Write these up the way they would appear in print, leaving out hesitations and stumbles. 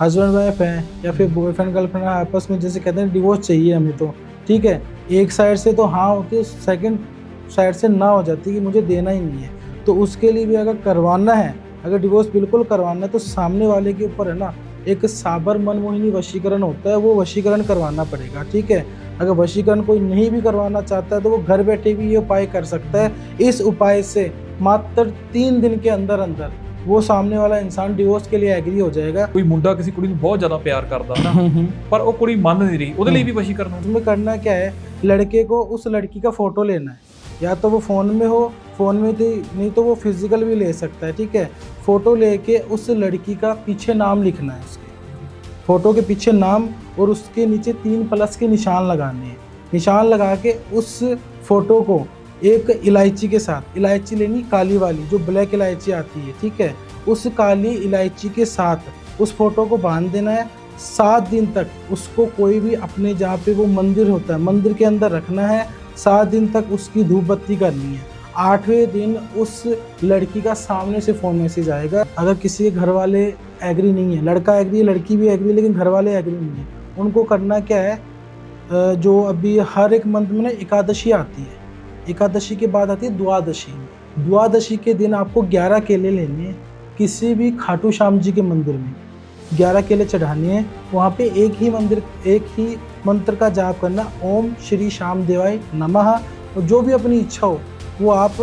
Husband wife हैं या फिर बॉयफ्रेंड गर्लफ्रेंड आपस में जैसे कहते हैं डिवोर्स चाहिए हमें, तो ठीक है, एक साइड से तो हाँ होती है, सेकंड साइड से ना हो जाती है कि मुझे देना ही नहीं है। तो उसके लिए भी अगर करवाना है, अगर डिवोर्स बिल्कुल करवाना है, तो सामने वाले के ऊपर है ना एक साबर मनमोहिनी वशीकरण होता है, वो वशीकरण करवाना पड़ेगा। ठीक है, अगर वशीकरण कोई नहीं भी करवाना चाहता है तो वो घर बैठे भी ये उपाय कर सकता है। इस उपाय से मात्र 3 दिन के अंदर अंदर वो सामने वाला इंसान डिवोर्स के लिए एग्री हो जाएगा। ਕੋਈ ਮੁੰਡਾ ਕਿਸੇ ਕੁੜੀ ਨੂੰ ਬਹੁਤ ਜ਼ਿਆਦਾ ਪਿਆਰ ਕਰਦਾ ਨਾ, पर वो कुड़ी मान नहीं रही, ਉਹਦੇ ਲਈ ਵੀ वशीकरण हो। उसमें करना क्या है, लड़के को उस लड़की का फोटो लेना है, या तो वो फ़ोन में हो, फ़ोन में तो नहीं तो वो फिजिकल भी ले सकता है। ठीक है, फ़ोटो लेके उस लड़की का पीछे नाम लिखना है, उसके फ़ोटो के पीछे नाम और उसके नीचे 3 प्लस के निशान लगाने हैं। निशान लगा के उस फोटो को एक इलायची के साथ, इलायची लेनी काली वाली जो ब्लैक इलायची आती है, ठीक है, उस काली इलायची के साथ उस फोटो को बांध देना है। 7 दिन तक उसको कोई भी अपने जहाँ पे वो मंदिर होता है मंदिर के अंदर रखना है। 7 दिन तक उसकी धूप बत्ती करनी है। 8वें दिन उस लड़की का सामने से फ़ोन मैसेज आएगा। अगर किसी के घर वाले एग्री नहीं है, लड़का एग्री है, लड़की भी एग्री, लेकिन घर वाले एग्री नहीं है, उनको करना क्या है, जो अभी हर एक मंथ में ना एकादशी आती है, एकादशी के बाद आती है द्वादशी। द्वादशी के दिन आपको 11 केले लेने हैं, किसी भी खाटू श्याम जी के मंदिर में 11 केले चढ़ाने हैं। वहाँ पे एक ही मंत्र का जाप करना, ओम श्री श्याम देवाय नमः, और जो भी अपनी इच्छा हो वो आप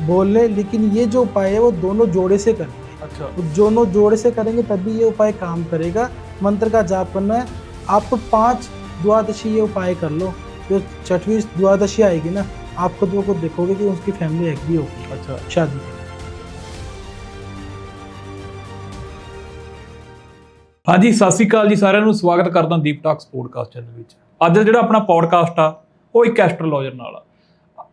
बोल लें। लेकिन ये जो उपाय है वो दोनों जोड़े से करेंगे। अच्छा, दोनों जोड़े से करेंगे तभी ये उपाय काम करेगा। मंत्र का जाप करना है। आप 5 द्वादशी ये उपाय कर लो, जो 6वीं द्वादशी आएगी ना, आप खुद ब खुद देखोगे कि उसकी फैमिली एग्री होगी अच्छा शादी के लिए। ਹਾਂਜੀ, ਸਤਿ ਸ਼੍ਰੀ ਅਕਾਲ ਜੀ ਸਾਰਿਆਂ ਨੂੰ। ਸਵਾਗਤ ਕਰਦਾ ਦੀਪ ਟਾਕਸ ਪੋਡਕਾਸਟ ਚੈਨਲ ਵਿੱਚ। ਅੱਜ ਦਾ ਜਿਹੜਾ ਆਪਣਾ ਪੋਡਕਾਸਟ ਆ ਉਹ ਇੱਕ ਐਸਟਰੋਲੋਜਰ ਨਾਲ ਆ।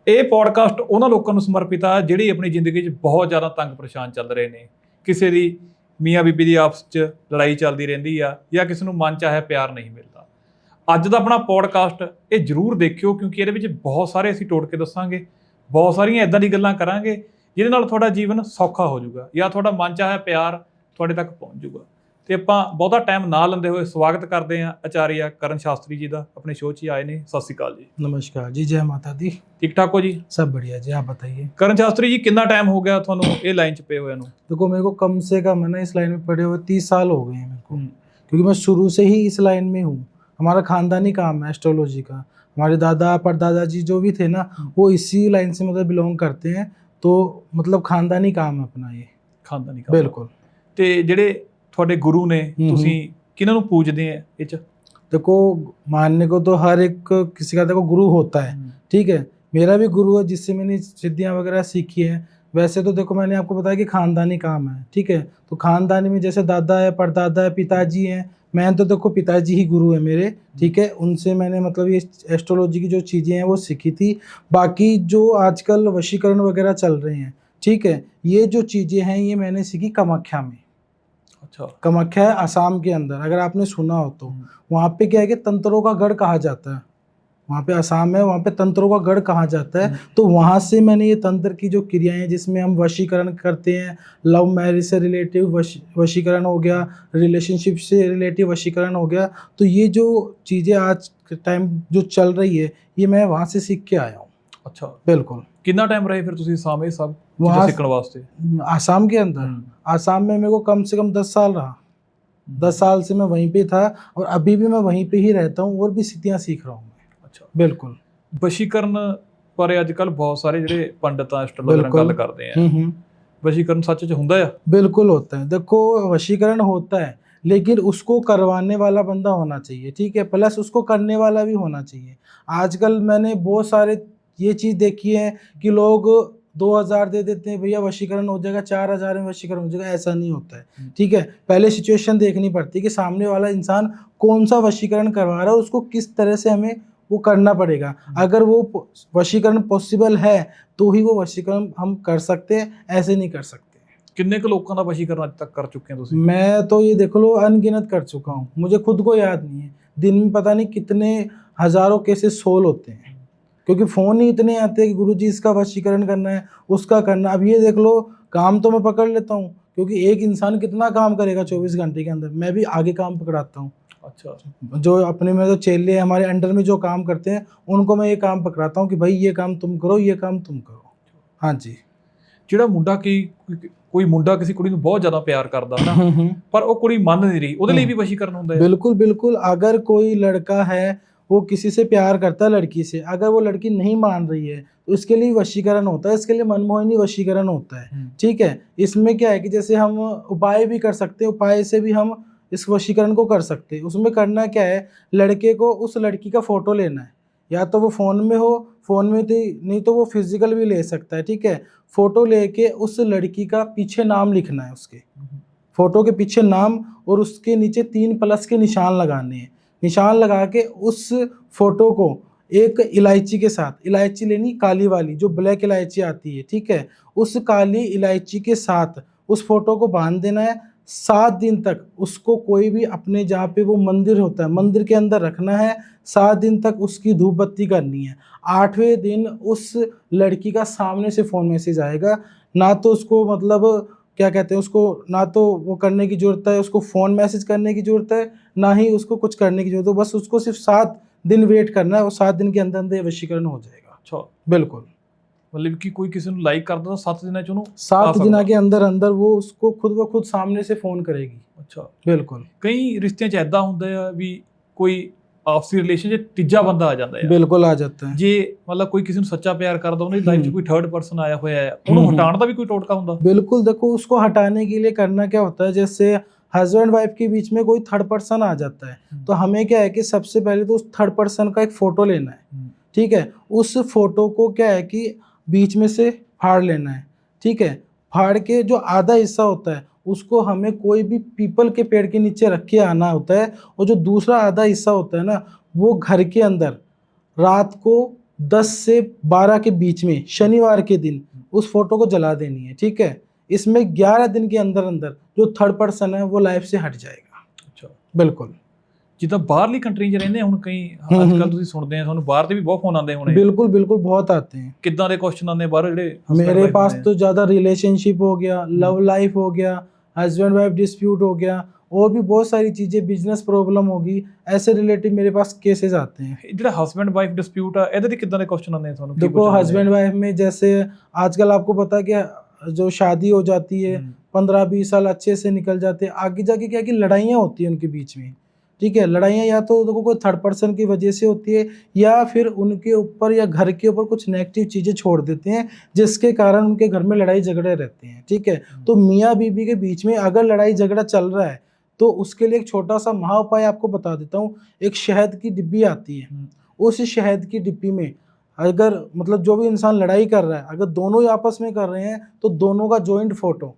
ਇਹ ਪੋਡਕਾਸਟ ਉਹਨਾਂ ਲੋਕਾਂ ਨੂੰ ਸਮਰਪਿਤ ਆ ਜਿਹੜੇ ਆਪਣੀ ਜ਼ਿੰਦਗੀ 'ਚ ਬਹੁਤ ਜ਼ਿਆਦਾ ਤੰਗ ਪਰੇਸ਼ਾਨ ਚੱਲ ਰਹੇ ਨੇ। ਕਿਸੇ ਦੀ ਮੀਆਂ ਬੀਬੀ ਦੀ ਆਪਸ 'ਚ ਲੜਾਈ ਚੱਲਦੀ ਰਹਿੰਦੀ ਆ, ਜਾਂ ਕਿਸੇ ਨੂੰ ਮਨ ਚਾਹਿਆ ਪਿਆਰ ਨਹੀਂ ਮਿਲਦਾ। ਅੱਜ ਦਾ ਆਪਣਾ ਪੋਡਕਾਸਟ ਇਹ ਜ਼ਰੂਰ ਦੇਖਿਓ, ਕਿਉਂਕਿ ਇਹਦੇ ਵਿੱਚ ਬਹੁਤ ਸਾਰੇ ਅਸੀਂ ਟੋਟਕੇ ਦੱਸਾਂਗੇ, ਬਹੁਤ ਸਾਰੀਆਂ ਇੱਦਾਂ ਦੀ ਗੱਲਾਂ ਕਰਾਂਗੇ ਜਿਹਦੇ ਨਾਲ ਤੁਹਾਡਾ ਜੀਵਨ ਸੌਖਾ ਹੋ ਜਾਊਗਾ, ਜਾਂ ਤੁਹਾਡਾ ਮਨ ਚਾਹਿਆ ਪਿਆਰ ਤੁਹਾਡੇ ਤੱਕ ਪਹੁੰਚ ਜਾਊਗਾ। ਤੇ ਆਪਾਂ ਬਹੁਤਾ ਟਾਈਮ ਨਾ ਲੈਂਦੇ ਹੋਏ ਸਵਾਗਤ ਕਰਦੇ ਹਾਂ ਆਚਾਰੀਆ ਕਰਨ ਸ਼ਾਸਤਰੀ ਜੀ ਦਾ। ਆਪਣੇ ਸ਼ੋਅ 'ਚ ਹੀ ਆਏ ਨੇ। ਸਤਿ ਸ਼੍ਰੀ ਅਕਾਲ ਜੀ। नमस्कार जी, जय माता दी। ਠੀਕ ਠਾਕ ਹੋ ਜੀ? सब बढ़िया जी, आप बताइए। ਕਰਨ ਸ਼ਾਸਤਰੀ ਜੀ, ਕਿੰਨਾ ਟਾਈਮ ਹੋ ਗਿਆ ਤੁਹਾਨੂੰ ਇਹ ਲਾਈਨ 'ਚ ਪਏ ਹੋਇਆ ਨੂੰ? देखो, मेरे को कम से कम है ना इस लाइन में पड़े हुए 30 साल हो गए हैं मेरे को, हम्म, क्योंकि मैं शुरू से ही इस लाइन में हूँ। हमारा खानदानी काम है एस्ट्रोलॉजी का। हमारे दादा परदादा जी जो भी थे ना, वो इसी लाइन से मतलब बिलोंग करते हैं। तो मतलब खानदानी काम है अपना ये। ਖਾਨਦਾਨੀ ਕੰਮ। बिल्कुल। ਤੇ ਜਿਹੜੇ ਤੁਹਾਡੇ ਗੁਰੂ ਨੇ, हम्म। ਤੁਸੀਂ ਕਿਹਨਾਂ ਨੂੰ ਪੂਜਦੇ ਆ ਇਹ 'ਚ? देखो, मानने को तो हर एक किसी का देखो गुरु होता है, ठीक है। मेरा भी गुरु है जिससे मैंने सिद्धियाँ वगैरह सीखी है। वैसे तो देखो मैंने आपको बताया कि खानदानी काम है, ठीक है। तो खानदानी में जैसे दादा है, परदादा है, पिताजी हैं। मैं तो देखो पिताजी ही गुरु है मेरे, ठीक है। उनसे मैंने मतलब ये एस्ट्रोलॉजी की जो चीज़ें हैं वो सीखी थी। बाकी जो आजकल वशीकरण वगैरह चल रहे हैं, ठीक है, ये जो चीज़ें हैं ये मैंने सीखी कामाख्या में। अच्छा। कामाख्या है आसाम के अंदर, अगर आपने सुना हो तो। वहाँ पे क्या है कि तंत्रों का गढ़ कहा जाता है। वहाँ पे आसाम है, वहाँ पे तंत्रों का गढ़ कहा जाता है। तो वहाँ से मैंने ये तंत्र की जो क्रियाएं जिसमें हम वशीकरण करते हैं, लव मैरिज से रिलेटिव वशीकरण हो गया, रिलेशनशिप से रिलेटिव वशीकरण हो गया। तो ये जो चीज़ें आज के टाइम जो चल रही है ये मैं वहाँ से सीख के आया हूँ। अच्छा, बिल्कुल। ਕਿੰਨਾ ਟਾਈਮ ਰਹੇ ਫਿਰ ਤੁਸੀਂ ਆਸਾਮ ਇਹ ਸਭ वहाँ ਚੀਜ਼ਾਂ ਸਿੱਖਣ ਵਾਸਤੇ? आसाम के अंदर, आसाम में मेरे को कम से कम 10 साल रहा। 10 साल से मैं वहीं पे था और अभी भी मैं वहीं पे ही रहता हूँ और भी स्थितियाँ सीख रहा हूँ मैं। ਅੱਛਾ। बिल्कुल। ਵਸ਼ੀਕਰਨ ਬਾਰੇ ਅੱਜ ਕੱਲ੍ਹ ਬਹੁਤ ਸਾਰੇ ਜਿਹੜੇ ਪੰਡਤ ਆ ਐਸਟਰੋਲੋਜਰ बिल्कुल। ਗੱਲ ਕਰਦੇ ਆ। ਵਸ਼ੀਕਰਨ ਸੱਚ 'ਚ ਹੁੰਦਾ ਆ? बिल्कुल होता है। देखो, वशीकरण होता है लेकिन उसको करवाने वाला बंदा होना चाहिए, ठीक है, प्लस उसको करने वाला भी होना चाहिए। आजकल मैंने बहुत सारे ये चीज़ देखी है कि लोग 2000 दे देते हैं, भैया वशीकरण हो जाएगा, 4000 में वशीकरण हो जाएगा। ऐसा नहीं होता है, ठीक है। पहले सिचुएशन देखनी पड़ती है कि सामने वाला इंसान कौन सा वशीकरण करवा रहा है, उसको किस तरह से हमें वो करना पड़ेगा। अगर वो वशीकरण पॉसिबल है तो ही वो वशीकरण हम कर सकते हैं, ऐसे नहीं कर सकते। ਕਿੰਨੇ ਕੁ ਲੋਕਾਂ ਦਾ ਵਸ਼ੀਕਰਨ ਅੱਜ ਤੱਕ ਕਰ ਚੁੱਕੇ ਹੋ ਤੁਸੀਂ? मैं तो ये देख लो अनगिनत कर चुका हूँ, मुझे खुद को याद नहीं है। दिन में पता नहीं कितने हजारों केसेस सोल्व होते हैं, क्योंकि फ़ोन ही इतने आते हैं कि गुरुजी इसका वशीकरण करना है, उसका करना। अब ये देख लो, काम तो मैं पकड़ लेता हूँ, क्योंकि एक इंसान कितना काम करेगा 24 घंटे के अंदर, मैं भी आगे काम पकड़ाता हूँ। अच्छा, जो अपने में जो चेले हमारे अंडर में जो काम करते हैं उनको मैं ये काम पकड़ाता हूँ कि भाई ये काम तुम करो, ये काम तुम करो। हाँ जी। ਜਿਹੜਾ ਮੁੰਡਾ ਕੋਈ ਮੁੰਡਾ ਕਿਸੇ ਕੁੜੀ ਨੂੰ ਬਹੁਤ ਜ਼ਿਆਦਾ ਪਿਆਰ ਕਰਦਾ ਨਾ, ਪਰ ਉਹ ਕੁੜੀ ਮੰਨ ਨਹੀਂ ਰਹੀ, ਉਹਦੇ ਲਈ ਵੀ ਵਸ਼ੀਕਰਨ ਹੁੰਦਾ ਹੈ। बिल्कुल बिल्कुल, अगर कोई लड़का है वो किसी से प्यार करता है लड़की से, अगर वो लड़की नहीं मान रही है तो इसके लिए वशीकरण होता है, इसके लिए मनमोहिनी वशीकरण होता है। ठीक है, इसमें क्या है कि जैसे हम उपाय भी कर सकते हैं, उपाय से भी हम इस वशीकरण को कर सकते हैं। उसमें करना क्या है, लड़के को उस लड़की का फोटो लेना है, या तो वो फ़ोन में हो, फ़ोन में तो नहीं तो वो फिजिकल भी ले सकता है। ठीक है, फ़ोटो लेके उस लड़की का पीछे नाम लिखना है, उसके फ़ोटो के पीछे नाम, और उसके नीचे 3 प्लस के निशान लगाने हैं। निशान लगा के उस फ़ोटो को एक इलायची के साथ, इलायची लेनी काली वाली जो ब्लैक इलायची आती है, ठीक है, उस काली इलायची के साथ उस फ़ोटो को बांध देना है। 7 दिन तक उसको कोई भी अपने जहाँ पे वो मंदिर होता है मंदिर के अंदर रखना है। 7 दिन तक उसकी धूप बत्ती करनी है। 8वें दिन उस लड़की का सामने से फ़ोन मैसेज आएगा, ना तो उसको मतलब क्या कहते हैं, उसको ना तो वो करने की ज़रूरत है, उसको फ़ोन मैसेज करने की ज़रूरत है, ना ही उसको कुछ करने की ज़रूरत है। बस उसको सिर्फ 7 दिन वेट करना है और 7 दिन के अंदर अंदर ये वशीकरण हो जाएगा। अच्छा, बिल्कुल, ਮਤਲਬ ਕਿ ਕੋਈ ਕਿਸੇ ਨੂੰ ਲਾਈਕ ਕਰਦਾ ਤਾਂ 7 ਦਿਨਾਂ ਚ ਉਹਨੂੰ 7 दिनों के अंदर अंदर वो उसको खुद ब खुद सामने से फ़ोन करेगी। ਅੱਛਾ, बिल्कुल ਕਈ ਰਿਸ਼ਤਿਆਂ ਚ ਐਦਾਂ ਹੁੰਦਾ ਆ ਵੀ ਕੋਈ ਆਪਸੀ ਰਿਲੇਸ਼ਨ ਚ ਤੀਜਾ ਬੰਦਾ ਆ ਜਾਂਦਾ ਆ। बिल्कुल आ जाता है। ਜੇ ਮਤਲਬ ਕੋਈ ਕਿਸੇ ਨੂੰ ਸੱਚਾ ਪਿਆਰ ਕਰਦਾ, ਉਹਦੀ ਲਾਈਫ 'ਚ ਕੋਈ ਥਰਡ ਪਰਸਨ ਆਇਆ ਹੋਇਆ ਹੈ, ਉਹਨੂੰ ਹਟਾਉਣ ਦਾ ਵੀ ਕੋਈ ਟੋਟਕਾ ਹੁੰਦਾ? बिल्कुल, देखो उसको हटाने के लिए करना क्या होता है, जैसे हस्बैंड वाइफ के बीच में कोई थर्ड पर्सन आ जाता है तो हमें क्या है कि सबसे पहले तो उस थर्ड पर्सन का एक फ़ोटो लेना है। ठीक है, उस फोटो को क्या है कि बीच में से फाड़ लेना है। ठीक है, फाड़ के जो आधा हिस्सा होता है उसको हमें कोई भी पीपल के पेड़ के नीचे रख के आना होता है, और जो दूसरा आधा हिस्सा होता है ना वो घर के अंदर रात को 10 से 12 के बीच में शनिवार के दिन उस फोटो को जला देनी है। ठीक है, इसमें 11 दिन के अंदर अंदर जो थर्ड पर्सन है वो लाइफ से हट जाएगा। ਅੱਛਾ, बिल्कुल ਜਿੱਦਾਂ ਬਾਹਰਲੀ ਕੰਟਰੀ 'ਚ ਰਹਿੰਦੇ ਆ ਹੁਣ ਕਈ, ਅੱਜ ਕੱਲ ਤੁਸੀਂ ਸੁਣਦੇ ਆ, ਤੁਹਾਨੂੰ ਬਾਹਰ ਦੇ ਵੀ ਬਹੁਤ ਫੋਨ ਆਉਂਦੇ ਹੋਣੇ। बिल्कुल बिल्कुल, बहुत आते हैं। ਕਿੱਦਾਂ ਦੇ ਕੁਐਸਚਨ ਆਉਂਦੇ ਬਾਹਰ ਜਿਹੜੇ husband मेरे wife पास ਹੁੰਦੇ ਆ? तो ज़्यादा रिलेशनशिप हो गया, लव लाइफ हो गया, हस्बैंड वाइफ डिस्प्यूट हो गया, और भी बहुत सारी चीज़ें, बिजनेस प्रॉब्लम होगी, ऐसे रिलेटिव मेरे पास केसेस आते हैं। ਇਹ ਜਿਹੜਾ ਹਸਬੈਂਡ ਵਾਈਫ ਡਿਸਪਿਊਟ ਆ, ਇਹਦੇ ਤੇ ਕਿੱਦਾਂ ਦੇ ਕੁਐਸਚਨ ਆਉਂਦੇ ਆ ਤੁਹਾਨੂੰ? ਕੀ देखो ਪੁੱਛਣ ਆਉਂਦੇ ਆ? हस्बैंड वाइफ में जैसे आजकल आपको पता है कि जो शादी हो जाती है 15-20 साल अच्छे से निकल जाते हैं, आगे जाके क्या कि लड़ाइयाँ होती हैं उनके बीच में। ठीक है, लड़ाइयाँ या तो देखो कोई थर्ड पर्सन की वजह से होती है, या फिर उनके ऊपर या घर के ऊपर कुछ नेगेटिव चीज़ें छोड़ देते हैं जिसके कारण उनके घर में लड़ाई झगड़े रहते हैं। ठीक है, तो मियाँ बीबी के बीच में अगर लड़ाई झगड़ा चल रहा है तो उसके लिए एक छोटा सा महा उपाय आपको बता देता हूँ। एक शहद की डिब्बी आती है, उस शहद की डिब्बी में अगर मतलब जो भी इंसान लड़ाई कर रहा है, अगर दोनों ही आपस में कर रहे हैं तो दोनों का जॉइंट फोटो,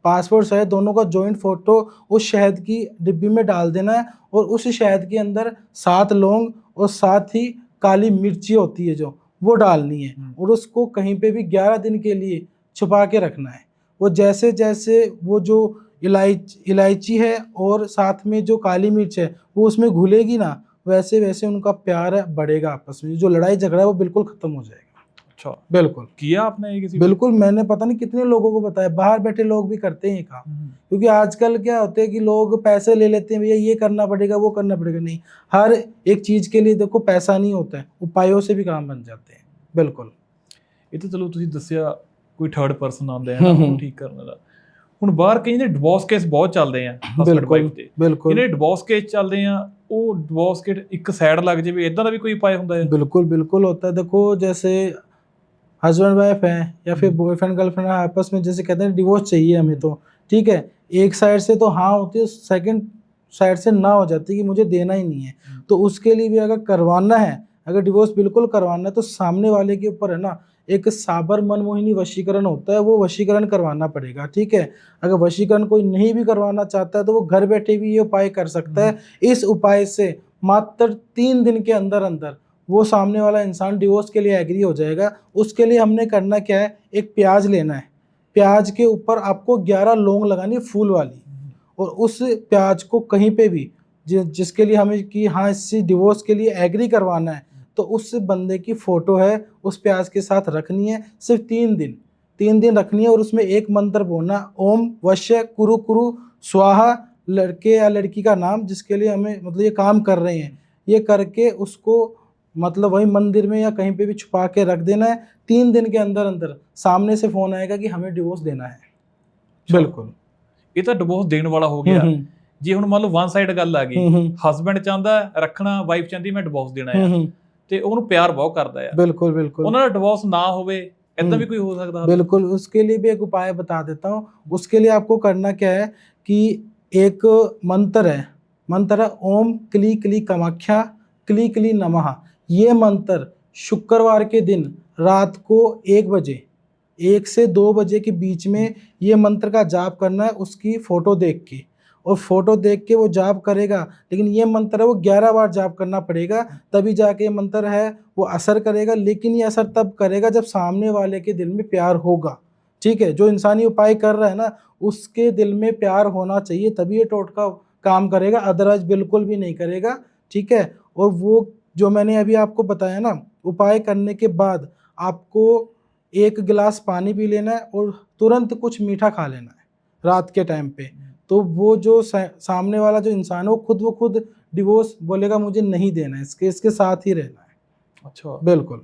पासपोर्ट है, दोनों का जॉइंट फोटो उस शहद की डिब्बी में डाल देना है, और उस शहद के अंदर 7 लौंग और साथ ही काली मिर्ची होती है जो वो डालनी है, और उसको कहीं पे भी 11 दिन के लिए छुपा के रखना है। वो जैसे जैसे वो जो इलायची है और साथ में जो काली मिर्च है वो उसमें घुलेगी ना, वैसे वैसे उनका प्यार बढ़ेगा आपस में, जो लड़ाई झगड़ा है वो बिल्कुल खत्म हो जाएगा। अच्छा, बिल्कुल किया आपने ये किसी को? बिल्कुल, मैंने पता नहीं कितने लोगों को बताया, बाहर बैठे लोग भी करते हैं ये काम। क्योंकि आजकल क्या होता है कि लोग पैसे ले लेते हैं, भैया ये करना पड़ेगा वो करना पड़ेगा। नहीं, हर एक चीज़ के लिए देखो पैसा नहीं होता है, उपायों से भी काम बन जाते हैं। बिल्कुल, ਇਹ ਤਾਂ ਚਲੋ ਤੁਸੀਂ ਦੱਸਿਆ ਕੋਈ ਥਰਡ ਪਰਸਨ ਆਉਂਦਾ ਹੈ ਨਾ ਉਹ ਠੀਕ ਕਰਨ ਦਾ। ਹੁਣ ਬਾਹਰ ਕਈ ਨੇ ਡਿਵੋਰਸ ਕੇਸ ਬਹੁਤ ਚੱਲਦੇ ਆ ਹਸਬੈਂਡ बिल्कुल ਵਾਈਫ ਦੇ। बिल्कुल ਜਿਹੜੇ ਡਿਵੋਰਸ ਕੇਸ ਚੱਲਦੇ ਆ ਉਹ ਡਿਵੋਰਸ ਕੇਸ ਇੱਕ ਸਾਈਡ ਲੱਗ ਜਾਵੇ, ਇਦਾਂ ਦਾ ਵੀ ਕੋਈ ਉਪਾਅ ਹੁੰਦਾ ਹੈ? बिल्कुल बिल्कुल होता है। देखो जैसे हस्बैंड वाइफ हैं या फिर बॉयफ्रेंड गर्लफ्रेंड आपस में जैसे कहते हैं डिवोर्स चाहिए हमें, तो ठीक है, एक साइड से तो हाँ होती है, सेकंड साइड से ना हो जाती है कि मुझे देना ही नहीं है। तो उसके लिए भी अगर करवाना है, अगर डिवोर्स बिल्कुल करवाना है तो सामने वाले के ऊपर है ना एक साबर मनमोहिनी वशीकरण होता है, वो वशीकरण करवाना पड़ेगा। ठीक है, अगर वशीकरण कोई नहीं भी करवाना चाहता है तो वो घर बैठे भी ये उपाय कर सकता है। इस उपाय से मात्र 3 दिन के अंदर अंदर वो सामने वाला इंसान डिवोर्स के लिए एग्री हो जाएगा। उसके लिए हमने करना क्या है, एक प्याज लेना है, प्याज के ऊपर आपको 11 लौंग लगानी है फूल वाली, और उस प्याज को कहीं पे भी जिसके लिए हमें कि हाँ इससे डिवोर्स के लिए एग्री करवाना है, तो उस बंदे की फ़ोटो है उस प्याज के साथ रखनी है। सिर्फ 3 दिन 3 दिन रखनी है और उसमें एक मंत्र बोलना, ओम वश्य कुरु कुरु स्वाहा, लड़के या लड़की का नाम जिसके लिए हमें मतलब ये काम कर रहे हैं, ये करके उसको मतलब वही मंदिर में या कहीं पे भी छुपा के रख देना है। 3 दिन के अंदर अंदर सामने से फोन आएगा कि हमें डिवोर्स देना है। बिल्कुल। ਇਹ ਤਾਂ ਡਿਵੋਰਸ ਦੇਣ ਵਾਲਾ ਹੋ ਗਿਆ। ਜੇ ਹੁਣ ਮੰਨ ਲਓ ਵਨ ਸਾਈਡ ਗੱਲ ਆ ਗਈ, ਹਸਬੈਂਡ ਚਾਹੁੰਦਾ ਰੱਖਣਾ, ਵਾਈਫ ਚਾਹੁੰਦੀ ਮੈਂ ਡਿਵੋਰਸ ਦੇਣਾ ਹੈ, ਤੇ ਉਹਨੂੰ ਪਿਆਰ ਬਹੁਤ ਕਰਦਾ ਹੈ। बिल्कुल बिल्कुल। ਉਹਨਾਂ ਦਾ ਡਿਵੋਰਸ ਨਾ ਹੋਵੇ, ਇਦਾਂ ਵੀ ਕੋਈ ਹੋ ਸਕਦਾ? बिल्कुल, उसके लिए भी एक उपाय बता देता हूँ। उसके लिए आपको करना क्या है कि एक मंत्र है ओम क्ली क्ली कामाख्या क्ली क्ली नमः। ये मंत्र शुक्रवार के दिन रात को 1 बजे 1 से 2 बजे के बीच में ये मंत्र का जाप करना है, उसकी फ़ोटो देख के। और फ़ोटो देख के वो जाप करेगा, लेकिन ये मंत्र है वो 11 बार जाप करना पड़ेगा, तभी जाके ये मंत्र है वो असर करेगा। लेकिन ये असर तब करेगा जब सामने वाले के दिल में प्यार होगा। ठीक है, जो इंसानी उपाय कर रहा है ना, उसके दिल में प्यार होना चाहिए, तभी ये टोटका काम करेगा, अदरवाइज बिल्कुल भी नहीं करेगा। ठीक है, और वो जो मैंने अभी आपको बताया ना, उपाय करने के बाद आपको 1 गिलास पानी पी लेना है और तुरंत कुछ मीठा खा लेना है रात के टाइम पे। तो वो जो सामने वाला जो इंसान है वो खुद डिवोर्स बोलेगा मुझे नहीं देना है, इसके साथ ही रहना है। अच्छा, बिल्कुल,